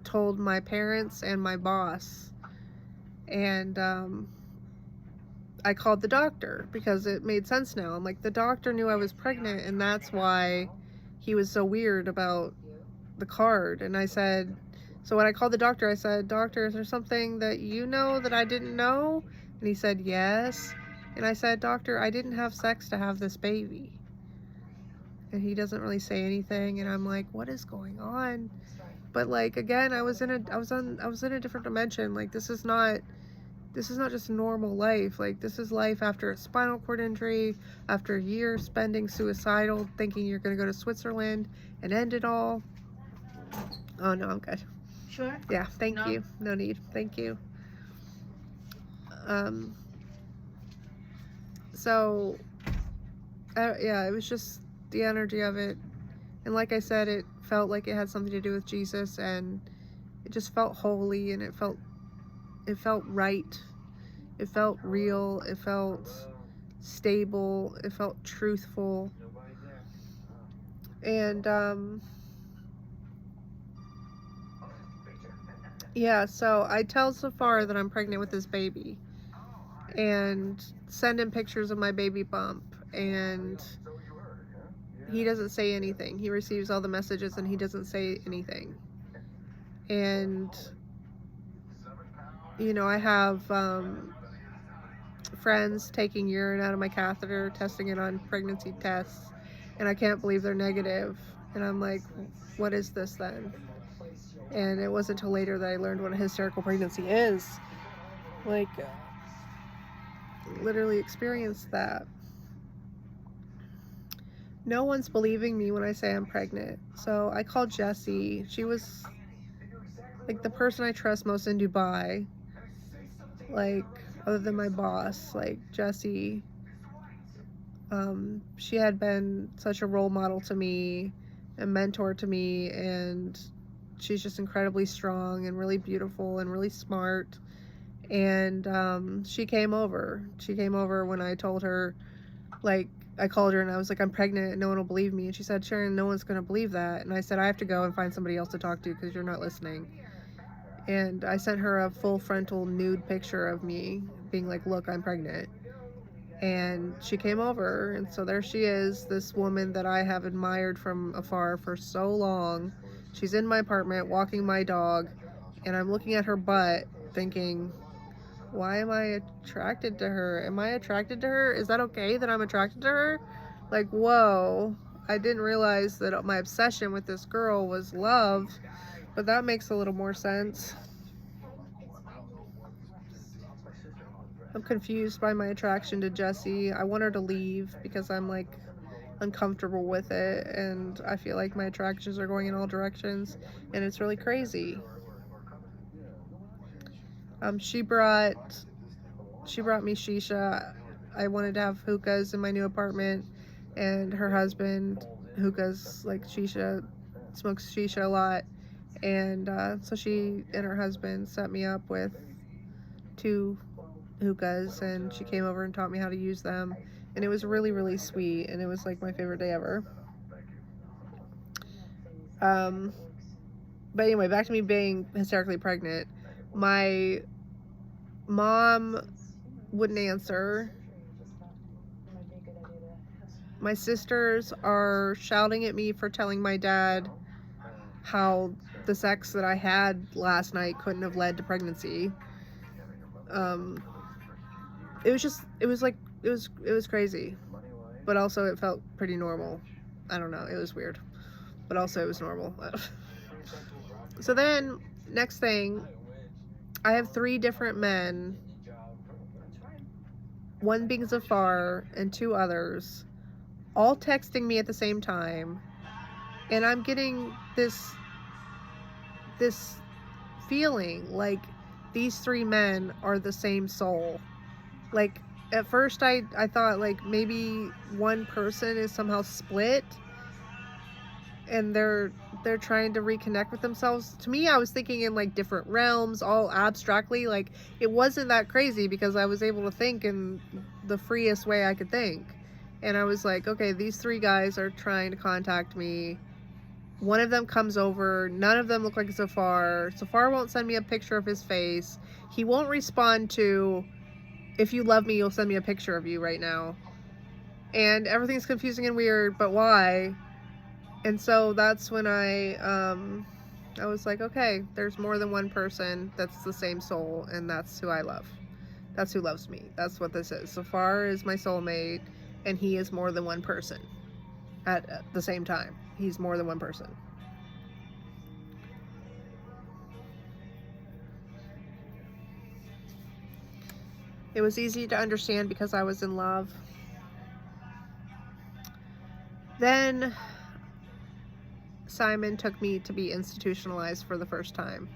told my parents and my boss. And I called the doctor because it made sense now. I'm like, the doctor knew I was pregnant, and that's why he was so weird about the card. And I said, so when I called the doctor, I said, doctor, is there something that you know that I didn't know? And he said, yes. And I said, doctor, I didn't have sex to have this baby. And he doesn't really say anything, and I'm like, what is going on? But like, again, I was in a different dimension. Like, this is not just normal life. Like, this is life after a spinal cord injury, after a year spending suicidal, thinking you're going to go to Switzerland and end it all. Oh, no, I'm good. Sure. Yeah, thank No. you. No need. Thank you. So, yeah, it was just the energy of it. And like I said, it felt like it had something to do with Jesus, and it just felt holy, and it felt right. It felt real. It felt stable. It felt truthful. And yeah, so I tell Zafar that I'm pregnant with this baby and send him pictures of my baby bump, and he doesn't say anything. He receives all the messages and he doesn't say anything. And I have friends taking urine out of my catheter, testing it on pregnancy tests, and I can't believe they're negative. And I'm like, what is this then? And it wasn't until later that I learned what a hysterical pregnancy is. Like, literally experienced that. No one's believing me when I say I'm pregnant. So I called Jessie. She was like the person I trust most in Dubai. Like, other than my boss, like Jessie. She had been such a role model to me, a mentor to me, and she's just incredibly strong and really beautiful and really smart. And she came over. She came over when I told her, like, I called her and I was like, I'm pregnant and no one will believe me. And she said, Sheryn, no one's going to believe that. And I said, I have to go and find somebody else to talk to because you're not listening. And I sent her a full frontal nude picture of me being like, look, I'm pregnant. And she came over, and so there she is, this woman that I have admired from afar for so long. She's in my apartment walking my dog, and I'm looking at her butt thinking, why am I attracted to her? Am I attracted to her? Is that okay that I'm attracted to her? Like, whoa. I didn't realize that my obsession with this girl was love, but that makes a little more sense. I'm confused by my attraction to Jessie. I want her to leave because I'm like uncomfortable with it, and I feel like my attractions are going in all directions, and it's really crazy. She brought she brought me shisha. I wanted to have hookahs in my new apartment, and her husband hookahs, like shisha, smokes shisha a lot, and so she and her husband set me up with 2 hookahs, and she came over and taught me how to use them, and it was really, really sweet, and it was like my favorite day ever. But anyway, back to me being hysterically pregnant. My mom wouldn't answer. My sisters are shouting at me for telling my dad how the sex that I had last night couldn't have led to pregnancy. It was crazy, but also it felt pretty normal. I don't know, it was weird, but also it was normal. So then, next thing, I have 3 different men, one being Zafar and 2 others, all texting me at the same time, and I'm getting this feeling like these 3 men are the same soul. Like, at first I thought like maybe one person is somehow split and they're trying to reconnect with themselves. To me, I was thinking in like different realms, all abstractly. Like, it wasn't that crazy because I was able to think in the freest way I could think. And I was like, okay, these 3 guys are trying to contact me. One of them comes over. None of them look like Zafar. Zafar won't send me a picture of his face. He won't respond to, if you love me, you'll send me a picture of you right now. And everything's confusing and weird, but why? And so that's when I was like, okay, there's more than one person that's the same soul, and that's who I love. That's who loves me. That's what this is. Zafar is my soulmate, and he is more than one person at the same time. He's more than one person. It was easy to understand because I was in love. Then Simon took me to be institutionalized for the first time.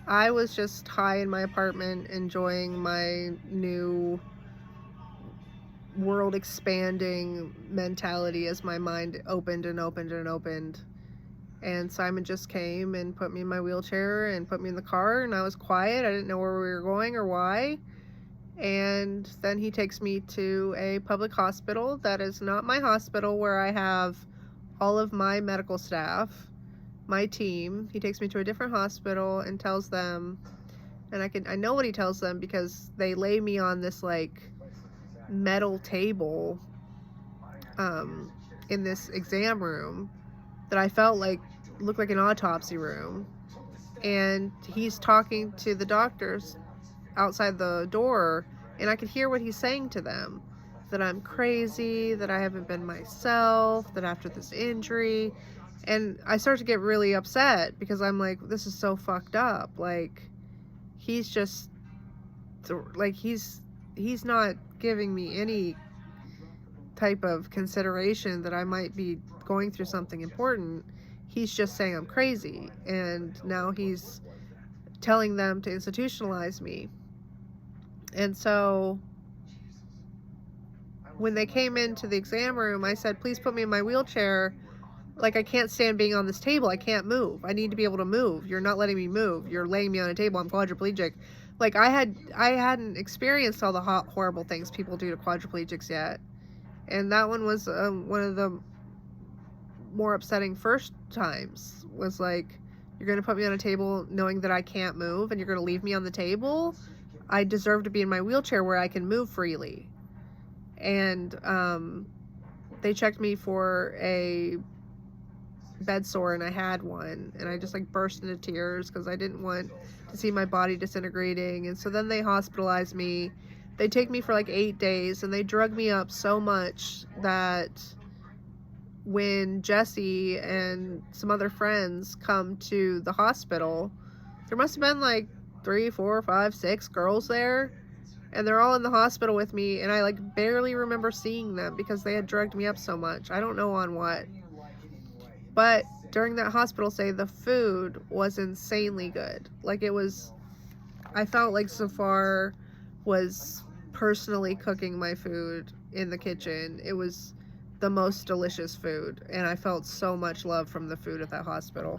I was just high in my apartment, enjoying my new world expanding mentality as my mind opened and opened and opened. And Simon just came and put me in my wheelchair and put me in the car, and I was quiet. I didn't know where we were going or why. And then he takes me to a public hospital that is not my hospital, where I have all of my medical staff, my team. He takes me to a different hospital and tells them, and I know what he tells them because they lay me on this like metal table in this exam room that I felt like looked like an autopsy room, and he's talking to the doctors outside the door, and I could hear what he's saying to them, that I'm crazy, that I haven't been myself, that after this injury. And I start to get really upset because I'm like, this is so fucked up. Like, he's just like, he's not giving me any type of consideration that I might be going through something important. He's just saying I'm crazy, and now he's telling them to institutionalize me. And so when they came into the exam room, I said, please put me in my wheelchair. Like, I can't stand being on this table. I can't move. I need to be able to move. You're not letting me move. You're laying me on a table. I'm quadriplegic. Like, I hadn't experienced all the horrible things people do to quadriplegics yet. And that one was one of the more upsetting first times. Was like, you're going to put me on a table knowing that I can't move, and you're going to leave me on the table? I deserve to be in my wheelchair where I can move freely. And they checked me for a bed sore, and I had one, and I just like burst into tears because I didn't want to see my body disintegrating. And so then they hospitalized me. They take me for like 8 days, and they drug me up so much that when Jesse and some other friends come to the hospital, there must have been like 3, 4, 5, 6 girls there, and they're all in the hospital with me, and I like barely remember seeing them because they had drugged me up so much. I don't know on what. But during that hospital stay, the food was insanely good. Like, it was, I felt like Zafar was personally cooking my food in the kitchen. It was the most delicious food, and I felt so much love from the food at that hospital.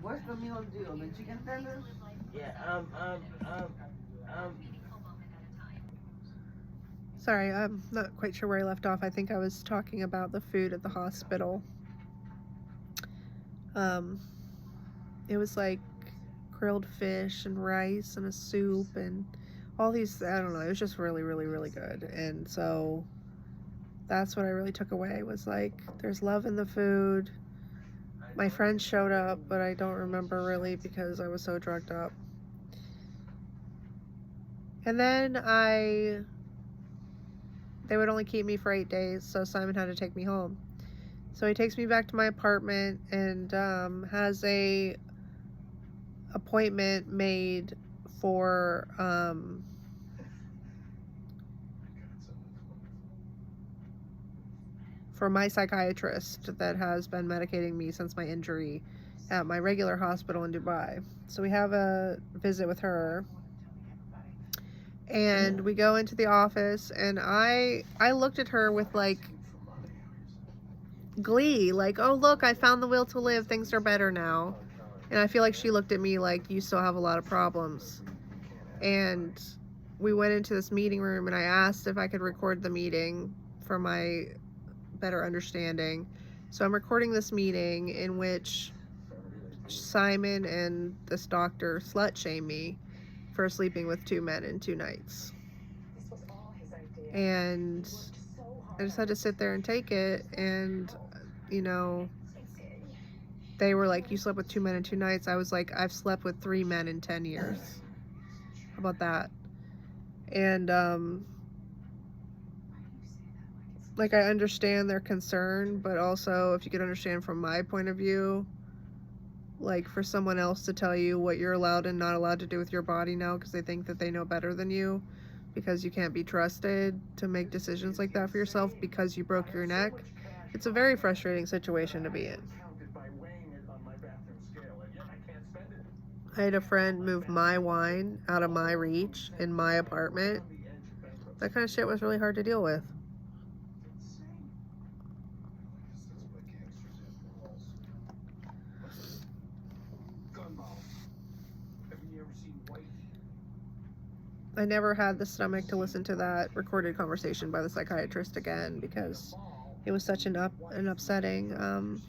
What's the meal deal? The chicken tenders? Yeah, Sorry, I'm not quite sure where I left off. I think I was talking about the food at the hospital. It was like grilled fish and rice and a soup and all these, I don't know, it was just really, really, really good. And so that's what I really took away, was like, there's love in the food. My friends showed up, but I don't remember really because I was so drugged up. And then they would only keep me for 8 days, so Simon had to take me home. So he takes me back to my apartment and has a appointment made for my psychiatrist that has been medicating me since my injury at my regular hospital in Dubai. So we have a visit with her, and we go into the office, and I looked at her with like glee, like, oh look, I found the will to live, things are better now. And I feel like she looked at me like, you still have a lot of problems. And we went into this meeting room, and I asked if I could record the meeting for my better understanding. So I'm recording this meeting in which Simon and this doctor slut shame me for sleeping with 2 men in 2 nights. And I just had to sit there and take it. And, you know, they were like, you slept with 2 men in 2 nights. I was like, I've slept with 3 men in 10 years. How about that? And, like, I understand their concern, but also, if you could understand from my point of view, like, for someone else to tell you what you're allowed and not allowed to do with your body now because they think that they know better than you, because you can't be trusted to make decisions like that for yourself because you broke your neck, it's a very frustrating situation to be in. I had a friend move my wine out of my reach in my apartment. That kind of shit was really hard to deal with. I never had the stomach to listen to that recorded conversation by the psychiatrist again because it was such an upsetting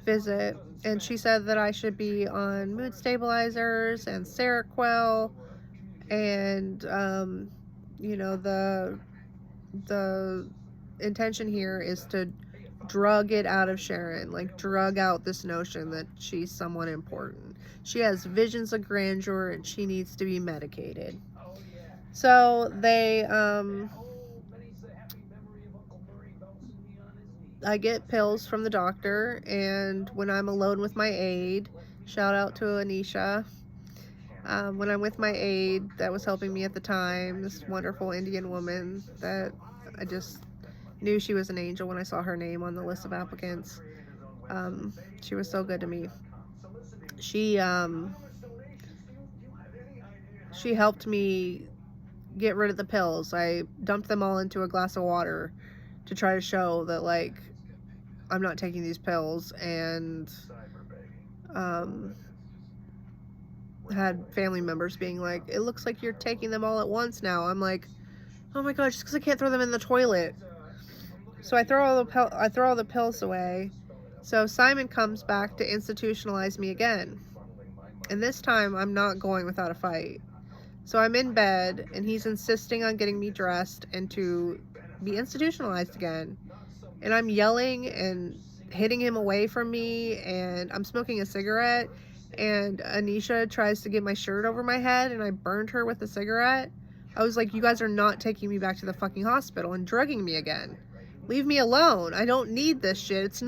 visit. And she said that I should be on mood stabilizers and Seroquel, and you know, the intention here is to drug it out of Sheryn, like drug out this notion that she's someone important. She has visions of grandeur and she needs to be medicated. So they I get pills from the doctor, and when I'm alone with my aide, shout out to Anisha, when I'm with my aide that was helping me at the time, this wonderful Indian woman that I just knew she was an angel when I saw her name on the list of applicants. She was so good to me. She helped me get rid of the pills. I dumped them all into a glass of water to try to show that, like, I'm not taking these pills, and had family members being like, it looks like you're taking them all at once now. I'm like, oh my god, just because I can't throw them in the toilet. So I throw all the pills away. So Simon comes back to institutionalize me again, and this time I'm not going without a fight. So I'm in bed, and he's insisting on getting me dressed and to be institutionalized again. And I'm yelling and hitting him away from me, and I'm smoking a cigarette, and Anisha tries to get my shirt over my head, and I burned her with a cigarette. I was like, you guys are not taking me back to the fucking hospital and drugging me again. Leave me alone. I don't need this shit. It's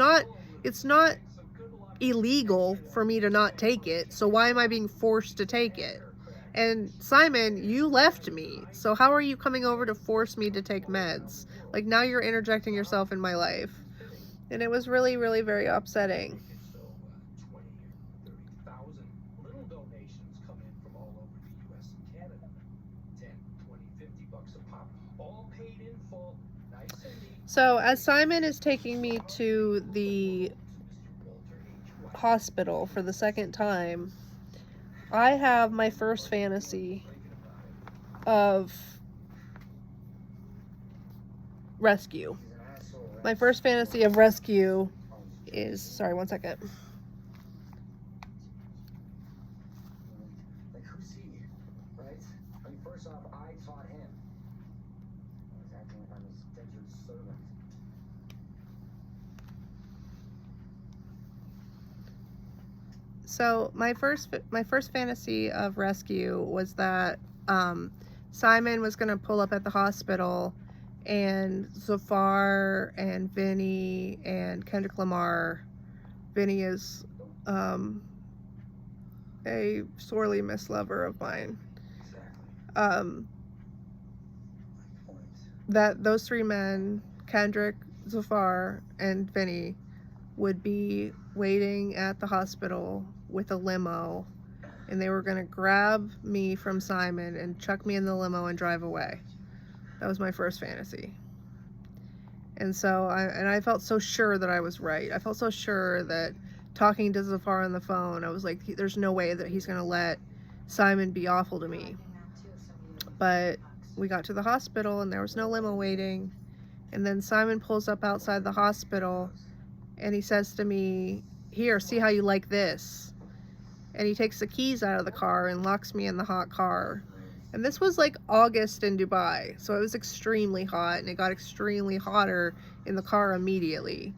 not illegal for me to not take it, so why am I being forced to take it? And Simon, you left me, so how are you coming over to force me to take meds? Like, now you're interjecting yourself in my life. And it was really, really very upsetting. So as Simon is taking me to the hospital for the second time, I have my first fantasy of rescue. My first fantasy of rescue is, sorry, one second. Like, who's he, right? I mean, first off, I taught him. I was acting like I'm his indentured servant. So my first fantasy of rescue was that Simon was gonna pull up at the hospital, and Zafar and Vinny and Kendrick Lamar. Vinny is a sorely missed lover of mine. Exactly. Point. That those three men, Kendrick, Zafar, and Vinny, would be waiting at the hospital with a limo, and they were going to grab me from Simon and chuck me in the limo and drive away. That was my first fantasy. And so I felt so sure that I was right. I felt so sure that talking to Zafar on the phone, I was like, there's no way that he's going to let Simon be awful to me. But we got to the hospital and there was no limo waiting. And then Simon pulls up outside the hospital and he says to me, "Here, see how you like this." And he takes the keys out of the car and locks me in the hot car. And this was like August in Dubai, so it was extremely hot, and it got extremely hotter in the car immediately.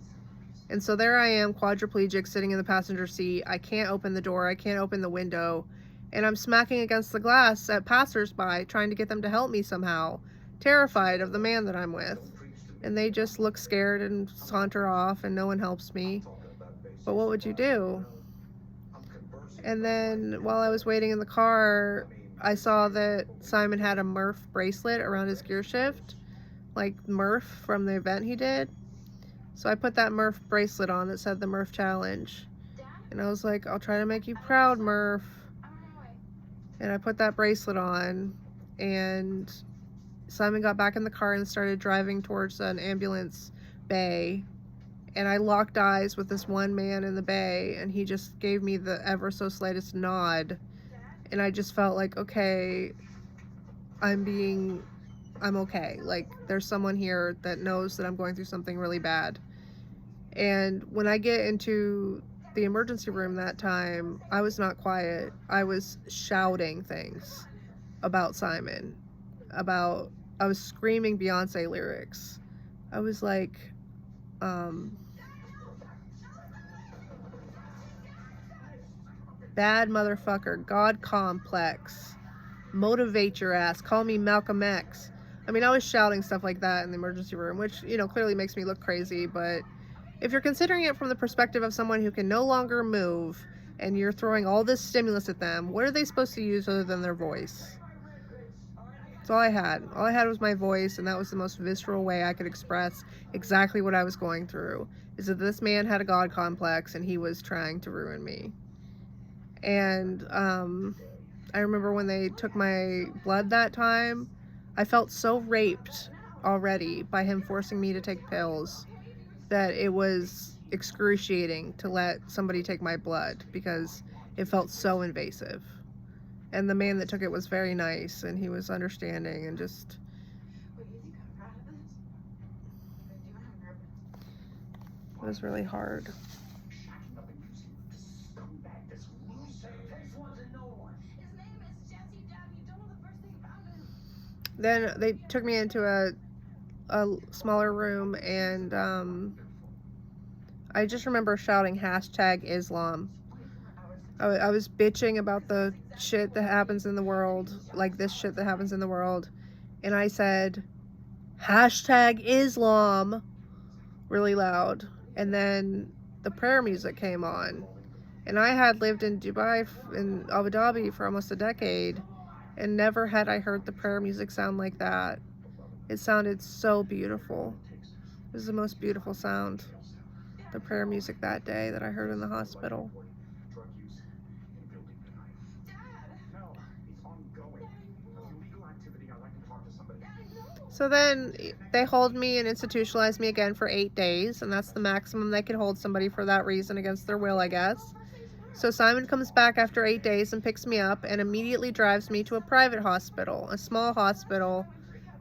And so there I am, quadriplegic, sitting in the passenger seat. I can't open the door, I can't open the window, and I'm smacking against the glass at passersby, trying to get them to help me somehow, terrified of the man that I'm with. And they just look scared and saunter off, and no one helps me. But what would you do? And then while I was waiting in the car, I saw that Simon had a Murph bracelet around his gear shift, like Murph from the event he did. So I put that Murph bracelet on that said the Murph Challenge. And I was like, I'll try to make you proud, Murph. And I put that bracelet on, and Simon got back in the car and started driving towards an ambulance bay. And I locked eyes with this one man in the bay, and he just gave me the ever so slightest nod. And I just felt like, okay, I'm okay. Like, there's someone here that knows that I'm going through something really bad. And when I get into the emergency room that time, I was not quiet. I was shouting things about Simon. I was screaming Beyonce lyrics. I was like, bad motherfucker, God complex, motivate your ass, call me Malcolm X. I mean, I was shouting stuff like that in the emergency room, which, clearly makes me look crazy, but if you're considering it from the perspective of someone who can no longer move and you're throwing all this stimulus at them, what are they supposed to use other than their voice? That's all I had. All I had was my voice, and that was the most visceral way I could express exactly what I was going through, is that this man had a God complex and he was trying to ruin me. And I remember when they took my blood that time, I felt so raped already by him forcing me to take pills that it was excruciating to let somebody take my blood because it felt so invasive. And the man that took it was very nice, and he was understanding, and just... It was really hard. Then they took me into a smaller room, and I just remember shouting #Islam. I was bitching about the shit that happens in the world, like this shit that happens in the world, and I said #Islam really loud, and then the prayer music came on. And I had lived in Dubai, in Abu Dhabi, for almost a decade, and never had I heard the prayer music sound like that. It sounded so beautiful. It was the most beautiful sound, the prayer music that day that I heard in the hospital. So then they hold me and institutionalize me again for 8 days, and that's the maximum they could hold somebody for that reason against their will, I guess. So Simon comes back after 8 days and picks me up and immediately drives me to a private hospital, a small hospital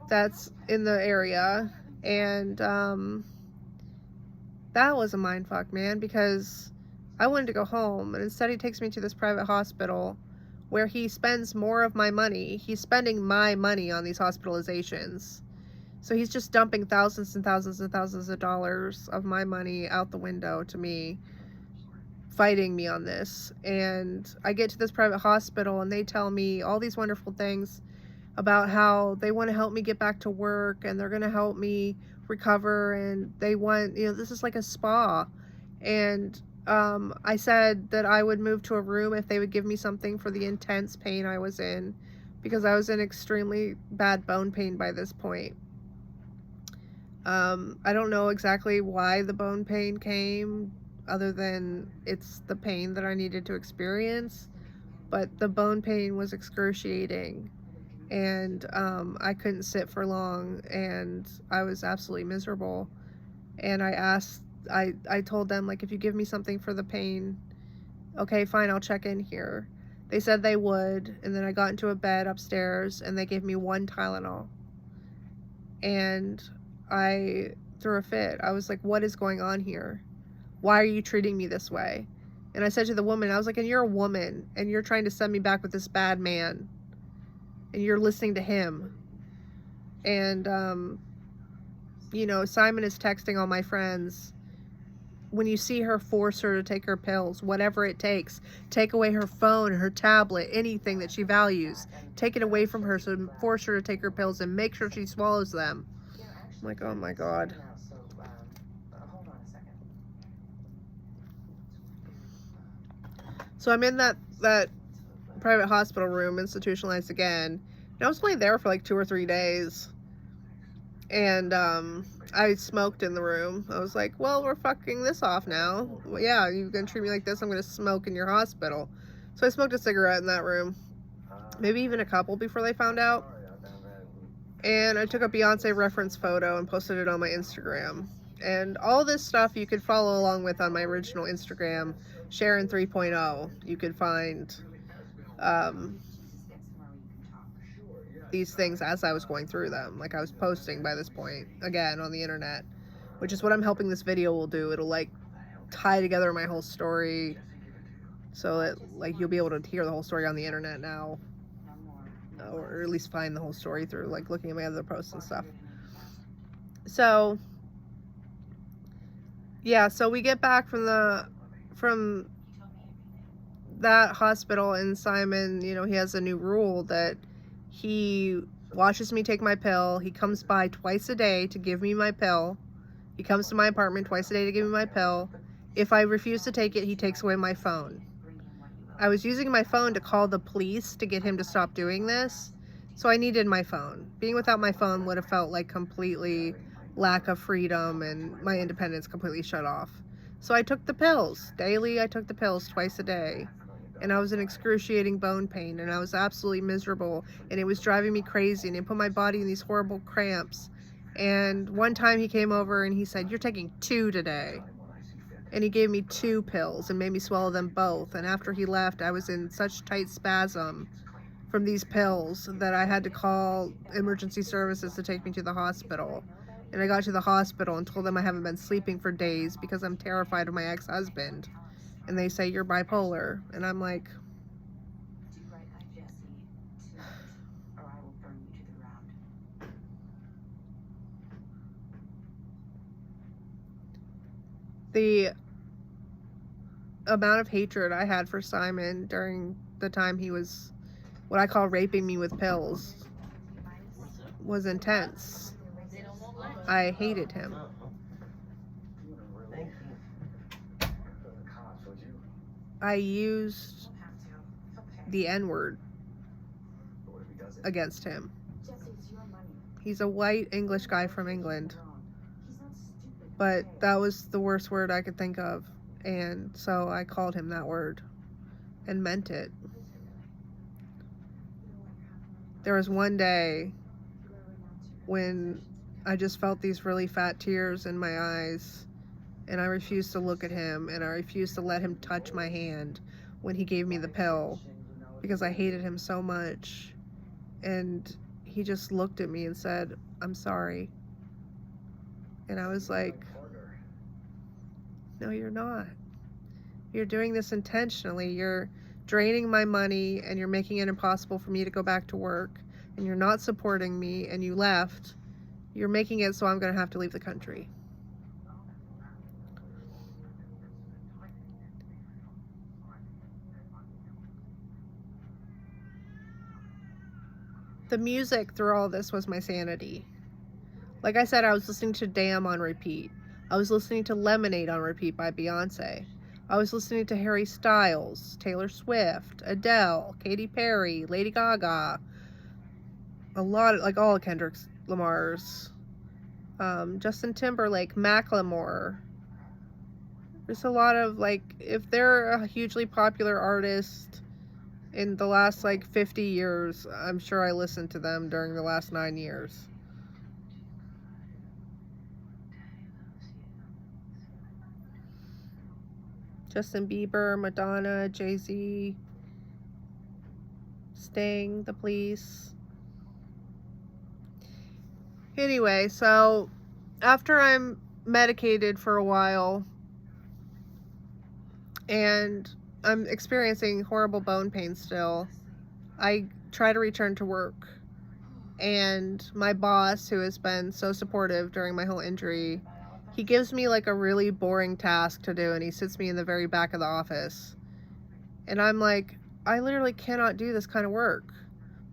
that's in the area. And that was a mindfuck, man, because I wanted to go home, and instead he takes me to this private hospital where he spends more of my money. He's spending my money on these hospitalizations. So he's just dumping thousands and thousands and thousands of dollars of my money out the window to me, fighting me on this. And I get to this private hospital and they tell me all these wonderful things about how they want to help me get back to work and they're going to help me recover, and they want, this is like a spa. And I said that I would move to a room if they would give me something for the intense pain I was in, because I was in extremely bad bone pain by this point. I don't know exactly why the bone pain came, other than it's the pain that I needed to experience, but the bone pain was excruciating, and I couldn't sit for long, and I was absolutely miserable. And I told them, like, if you give me something for the pain, okay, fine, I'll check in here. They said they would, and then I got into a bed upstairs, and they gave me 1 Tylenol. And I threw a fit. I was like, what is going on here? Why are you treating me this way? And I said to the woman, I was like, and you're a woman, and you're trying to send me back with this bad man, and you're listening to him. And, Simon is texting all my friends, when you see her, force her to take her pills, whatever it takes. Take away her phone, her tablet, anything that she values. Take it away from her, so force her to take her pills and make sure she swallows them. I'm like, oh my God. So I'm in that private hospital room, institutionalized again. And I was only there for like 2 or 3 days. And I smoked in the room. I was like, well, we're fucking this off now. Well, yeah, you're gonna treat me like this, I'm gonna smoke in your hospital. So I smoked a cigarette in that room. Maybe even a couple before they found out. And I took a Beyonce reference photo and posted it on my Instagram. And all this stuff you could follow along with on my original Instagram, Sheryn 3.0. You could find these things as I was going through them. Like, I was posting by this point, again, on the internet, which is what I'm hoping this video will do. It'll, like, tie together my whole story so that, like, you'll be able to hear the whole story on the internet now. Or at least find the whole story through, like, looking at my other posts and stuff. So, yeah, so we get back from that hospital, and Simon, he has a new rule that he watches me take my pill. He comes by twice a day to give me my pill. He comes to my apartment twice a day to give me my pill. If I refuse to take it, he takes away my phone. I was using my phone to call the police to get him to stop doing this, so I needed my phone. Being without my phone would have felt like completely lack of freedom and my independence completely shut off. So I took the pills daily. I took the pills twice a day. And I was in excruciating bone pain, and I was absolutely miserable, and it was driving me crazy, and it put my body in these horrible cramps. And one time he came over and he said, you're taking 2 today. And he gave me 2 pills and made me swallow them both. And after he left, I was in such tight spasm from these pills that I had to call emergency services to take me to the hospital. And I got to the hospital and told them I haven't been sleeping for days because I'm terrified of my ex-husband. And they say, you're bipolar. And I'm like, the amount of hatred I had for Simon during the time he was what I call raping me with pills was intense. I hated him. I used the N-word against him. He's a white English guy from England. But that was the worst word I could think of. And so I called him that word and meant it. There was one day when I just felt these really fat tears in my eyes, and I refused to look at him, and I refused to let him touch my hand when he gave me the pill because I hated him so much. And he just looked at me and said, "I'm sorry." And I was like, "No, you're not. You're doing this intentionally. You're draining my money, and you're making it impossible for me to go back to work, and you're not supporting me, and you left. You're making it so I'm going to have to leave the country." The music through all this was my sanity. Like I said, I was listening to Damn on repeat. I was listening to Lemonade on repeat by Beyonce. I was listening to Harry Styles, Taylor Swift, Adele, Katy Perry, Lady Gaga, a lot of, like, all of Kendrick Lamar's, Justin Timberlake, Macklemore. There's a lot of, like, if they're a hugely popular artist in the last, like, 50 years, I'm sure I listened to them during the last 9 years. Justin Bieber, Madonna, Jay-Z, Sting, The Police. Anyway, so after I'm medicated for a while and I'm experiencing horrible bone pain still, I try to return to work. And my boss, who has been so supportive during my whole injury, he gives me like a really boring task to do, and he sits me in the very back of the office. And I'm like, I literally cannot do this kind of work.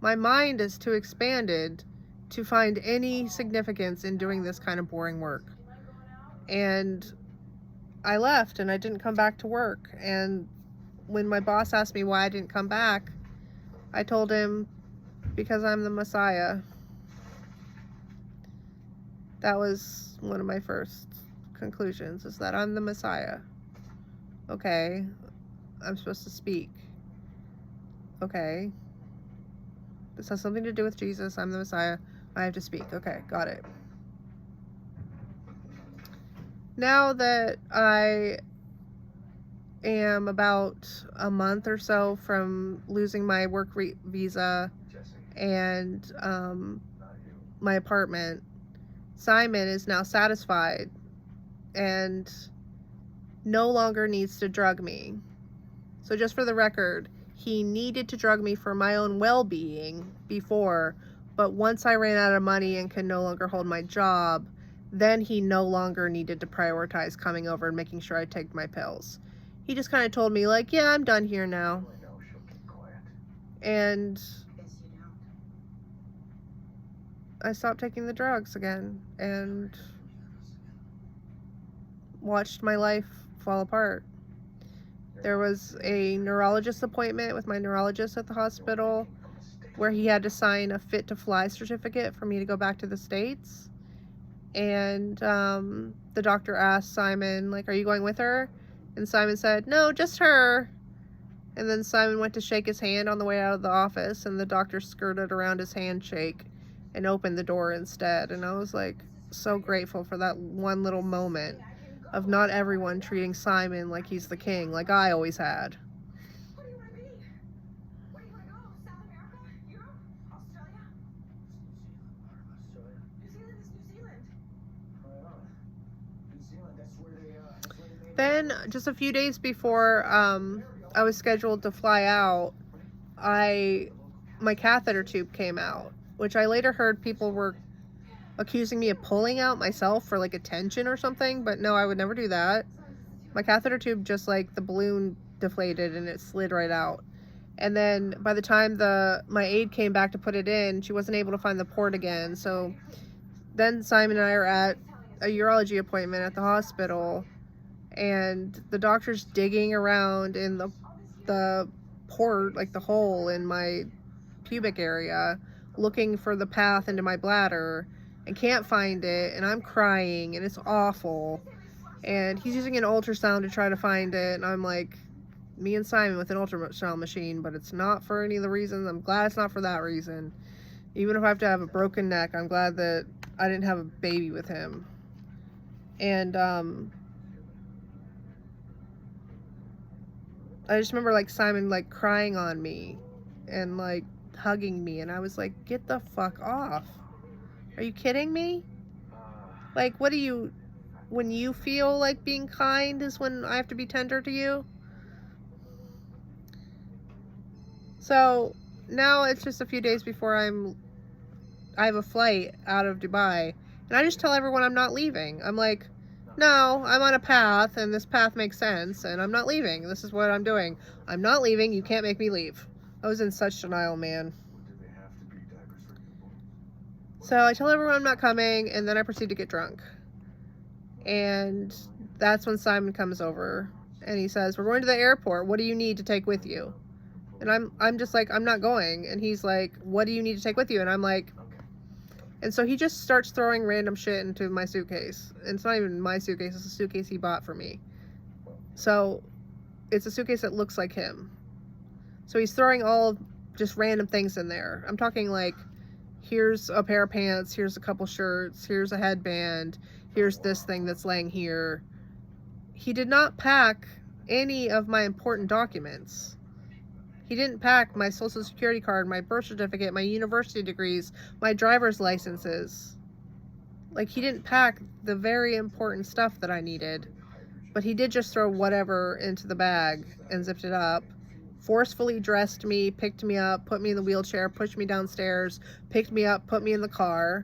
My mind is too expanded to find any significance in doing this kind of boring work. And I left and I didn't come back to work. And when my boss asked me why I didn't come back, I told him, because I'm the Messiah. That was one of my first conclusions, is that I'm the Messiah. Okay, I'm supposed to speak. Okay, this has something to do with Jesus. I'm the Messiah. I have to speak. Okay, got it. Now that I am about a month or so from losing my work visa and my apartment, Simon is now satisfied and no longer needs to drug me. So just for the record, he needed to drug me for my own well-being before, but once I ran out of money and could no longer hold my job, then he no longer needed to prioritize coming over and making sure I take my pills. He just kind of told me, like, yeah, I'm done here now. And I stopped taking the drugs again and watched my life fall apart. There was a neurologist appointment with my neurologist at the hospital where he had to sign a fit to fly certificate for me to go back to the States. And the doctor asked Simon, like, are you going with her? And Simon said, no, just her. And then Simon went to shake his hand on the way out of the office, and the doctor skirted around his handshake and opened the door instead. And I was like so grateful for that one little moment of not everyone treating Simon like he's the king, like I always had. Where do you want to be? Where do you want to go? South America? Europe? Australia? Australia. New Zealand is New Zealand. Right on. New Zealand, that's where they made Then, just a few days before I was scheduled to fly out, my catheter tube came out, which I later heard people were accusing me of pulling out myself for like attention or something, but no, I would never do that. My catheter tube, just like the balloon deflated and it slid right out. And then by the time my aide came back to put it in, she wasn't able to find the port again. So then Simon and I are at a urology appointment at the hospital, and the doctor's digging around in the port, like the hole in my pubic area, looking for the path into my bladder, and can't find it, and I'm crying, and it's awful. And he's using an ultrasound to try to find it, and I'm like, me and Simon with an ultrasound machine, but it's not for any of the reasons. I'm glad it's not for that reason. Even if I have to have a broken neck, I'm glad that I didn't have a baby with him. And I just remember like Simon like crying on me and like hugging me, and I was like, get the fuck off. Are you kidding me? Like, what do you, when you feel like being kind is when I have to be tender to you? So now it's just a few days before I have a flight out of Dubai, and I just tell everyone I'm not leaving. I'm like, no, I'm on a path, and this path makes sense, and I'm not leaving. This is what I'm doing. I'm not leaving. You can't make me leave. I was in such denial, man. So I tell everyone I'm not coming, and then I proceed to get drunk. And that's when Simon comes over, and he says, we're going to the airport. What do you need to take with you? And I'm just like, I'm not going. And he's like, what do you need to take with you? And I'm like, and so he just starts throwing random shit into my suitcase. And it's not even my suitcase, it's a suitcase he bought for me. So it's a suitcase that looks like him. So he's throwing all just random things in there. I'm talking like, here's a pair of pants, here's a couple shirts, here's a headband, here's this thing that's laying here. He did not pack any of my important documents. He didn't pack my social security card, my birth certificate, my university degrees, my driver's licenses. Like, he didn't pack the very important stuff that I needed. But he did just throw whatever into the bag and zipped it up. Forcefully dressed me, picked me up, put me in the wheelchair, pushed me downstairs, picked me up, put me in the car.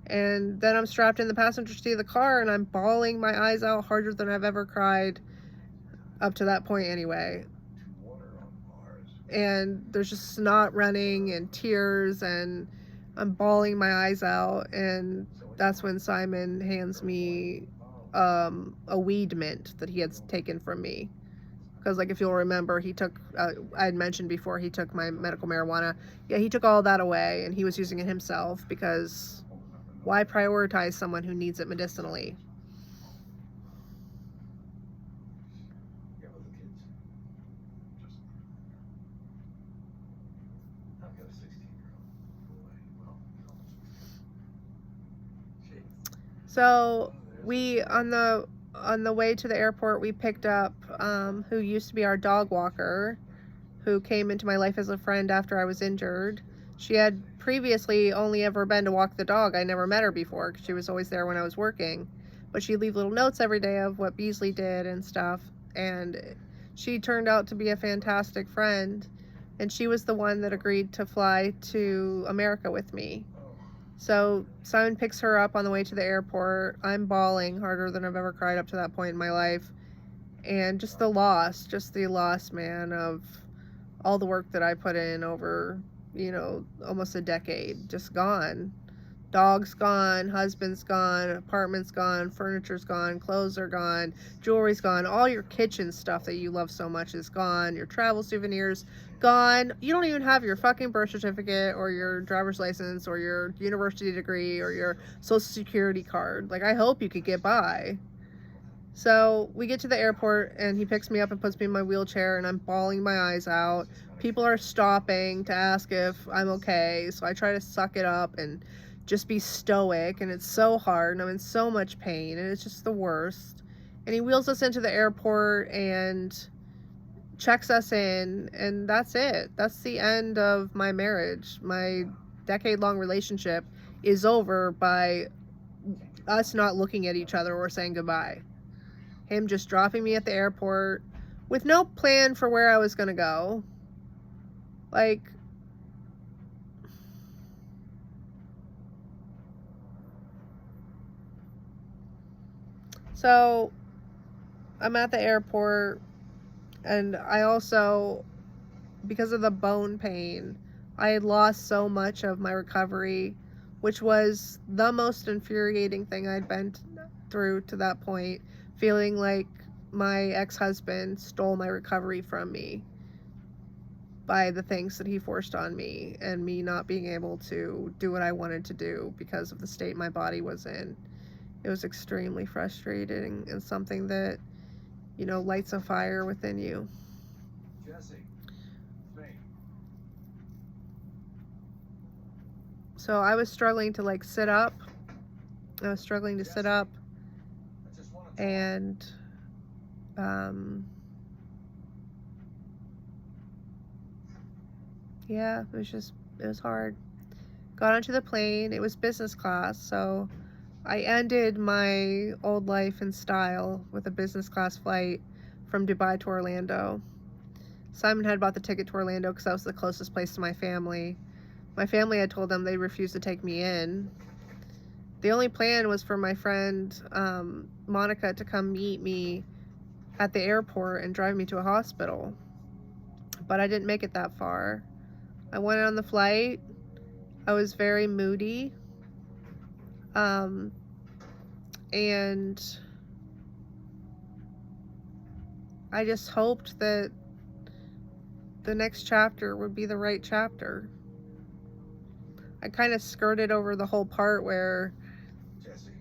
And then I'm strapped in the passenger seat of the car, and I'm bawling my eyes out harder than I've ever cried up to that point anyway. And there's just snot running and tears, and I'm bawling my eyes out. And that's when Simon hands me a weed mint that he had taken from me. Because, like, if you'll remember, he took, I had mentioned before, he took my medical marijuana. Yeah, he took all that away, and he was using it himself, because why prioritize someone who needs it medicinally? So we, on the way to the airport, we picked up who used to be our dog walker, who came into my life as a friend after I was injured. She had previously only ever been to walk the dog. I never met her before because she was always there when I was working. But she'd leave little notes every day of what Beasley did and stuff. And she turned out to be a fantastic friend. And she was the one that agreed to fly to America with me. So Simon picks her up on the way to the airport. I'm bawling harder than I've ever cried up to that point in my life. And just the loss, man, of all the work that I put in over, almost a decade, just gone. Dog's gone, husband's gone, apartment's gone, furniture's gone, clothes are gone, jewelry's gone, all your kitchen stuff that you love so much is gone, your travel souvenirs gone. You don't even have your fucking birth certificate or your driver's license or your university degree or your social security card. Like, I hope you could get by. So we get to the airport, and he picks me up and puts me in my wheelchair, and I'm bawling my eyes out. People are stopping to ask if I'm okay, so I try to suck it up and just be stoic, and it's so hard, and I'm in so much pain, and it's just the worst. And he wheels us into the airport and checks us in, and that's it. That's the end of my marriage. My decade-long relationship is over by us not looking at each other or saying goodbye. Him just dropping me at the airport with no plan for where I was gonna go. Like, so I'm at the airport, and I also, because of the bone pain, I had lost so much of my recovery, which was the most infuriating thing I'd been through to that point, feeling like my ex-husband stole my recovery from me by the things that he forced on me, and me not being able to do what I wanted to do because of the state my body was in. It was extremely frustrating, and something that, lights a fire within you. Jesse, it's me. So I was struggling to like sit up. I was struggling to sit up, I just want to talk. and yeah, it was hard. Got onto the plane. It was business class, so I ended my old life in style with a business class flight from Dubai to Orlando. Simon had bought the ticket to Orlando because that was the closest place to my family. My family had told them they refused to take me in. The only plan was for my friend Monica to come meet me at the airport and drive me to a hospital. But I didn't make it that far. I went on the flight. I was very moody. And I just hoped that the next chapter would be the right chapter. I kind of skirted over the whole part where Jesse.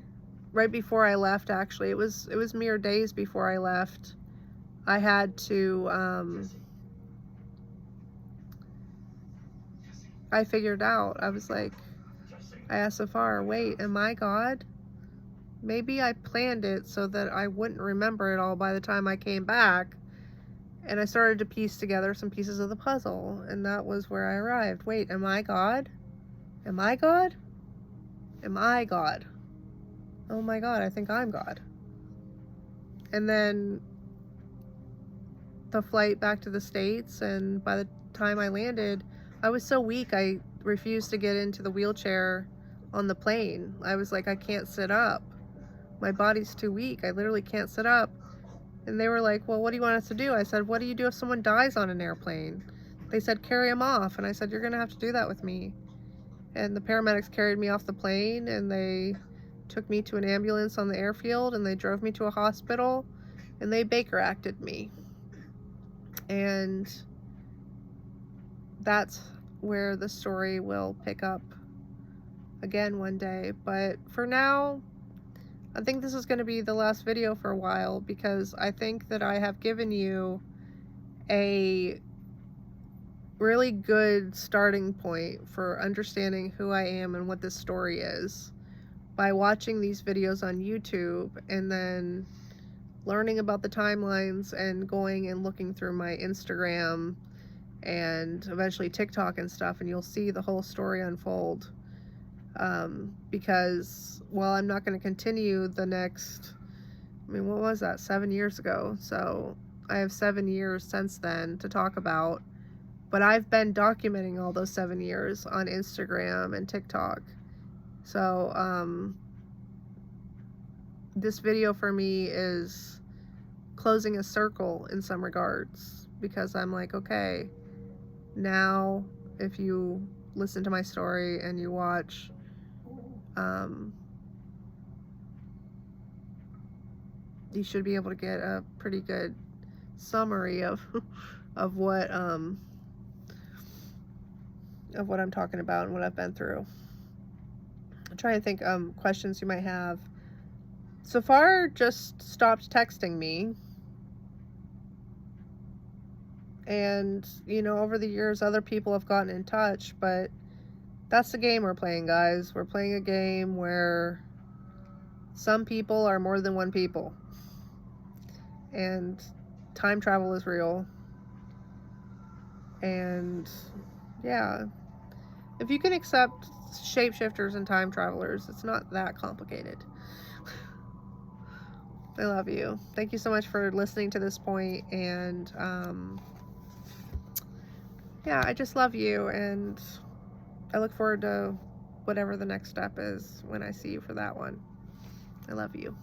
right before I left, actually, it was mere days before I left, I had to I figured out. I was like, I asked Zafar, wait, am I God? Maybe I planned it so that I wouldn't remember it all by the time I came back. And I started to piece together some pieces of the puzzle, and that was where I arrived. Wait, am I God? Am I God? Am I God? Oh my God, I think I'm God. And then the flight back to the States, and by the time I landed, I was so weak I refused to get into the wheelchair on the plane. I was like, I can't sit up. My body's too weak. I literally can't sit up. And they were like, well, what do you want us to do? I said, what do you do if someone dies on an airplane? They said, carry them off. And I said, you're going to have to do that with me. And the paramedics carried me off the plane, and they took me to an ambulance on the airfield, and they drove me to a hospital, and they Baker acted me. And that's where the story will pick up again one day. But for now, I think this is going to be the last video for a while, because I think that I have given you a really good starting point for understanding who I am and what this story is by watching these videos on YouTube, and then learning about the timelines and going and looking through my Instagram and eventually TikTok and stuff, and you'll see the whole story unfold. Because while I'm not going to continue the next, I mean, what was that, 7 years ago? So I have 7 years since then to talk about, but I've been documenting all those 7 years on Instagram and TikTok. So this video for me is closing a circle in some regards, because I'm like, okay, now if you listen to my story and you watch, you should be able to get a pretty good summary of what I'm talking about and what I've been through. I'm trying to think questions you might have. Zafar just stopped texting me, and you know, over the years other people have gotten in touch, but that's the game we're playing, guys. We're playing a game where some people are more than one people, and time travel is real. And yeah, if you can accept shapeshifters and time travelers, it's not that complicated. I love you. Thank you so much for listening to this point, and yeah, I just love you, and I look forward to whatever the next step is when I see you for that one. I love you.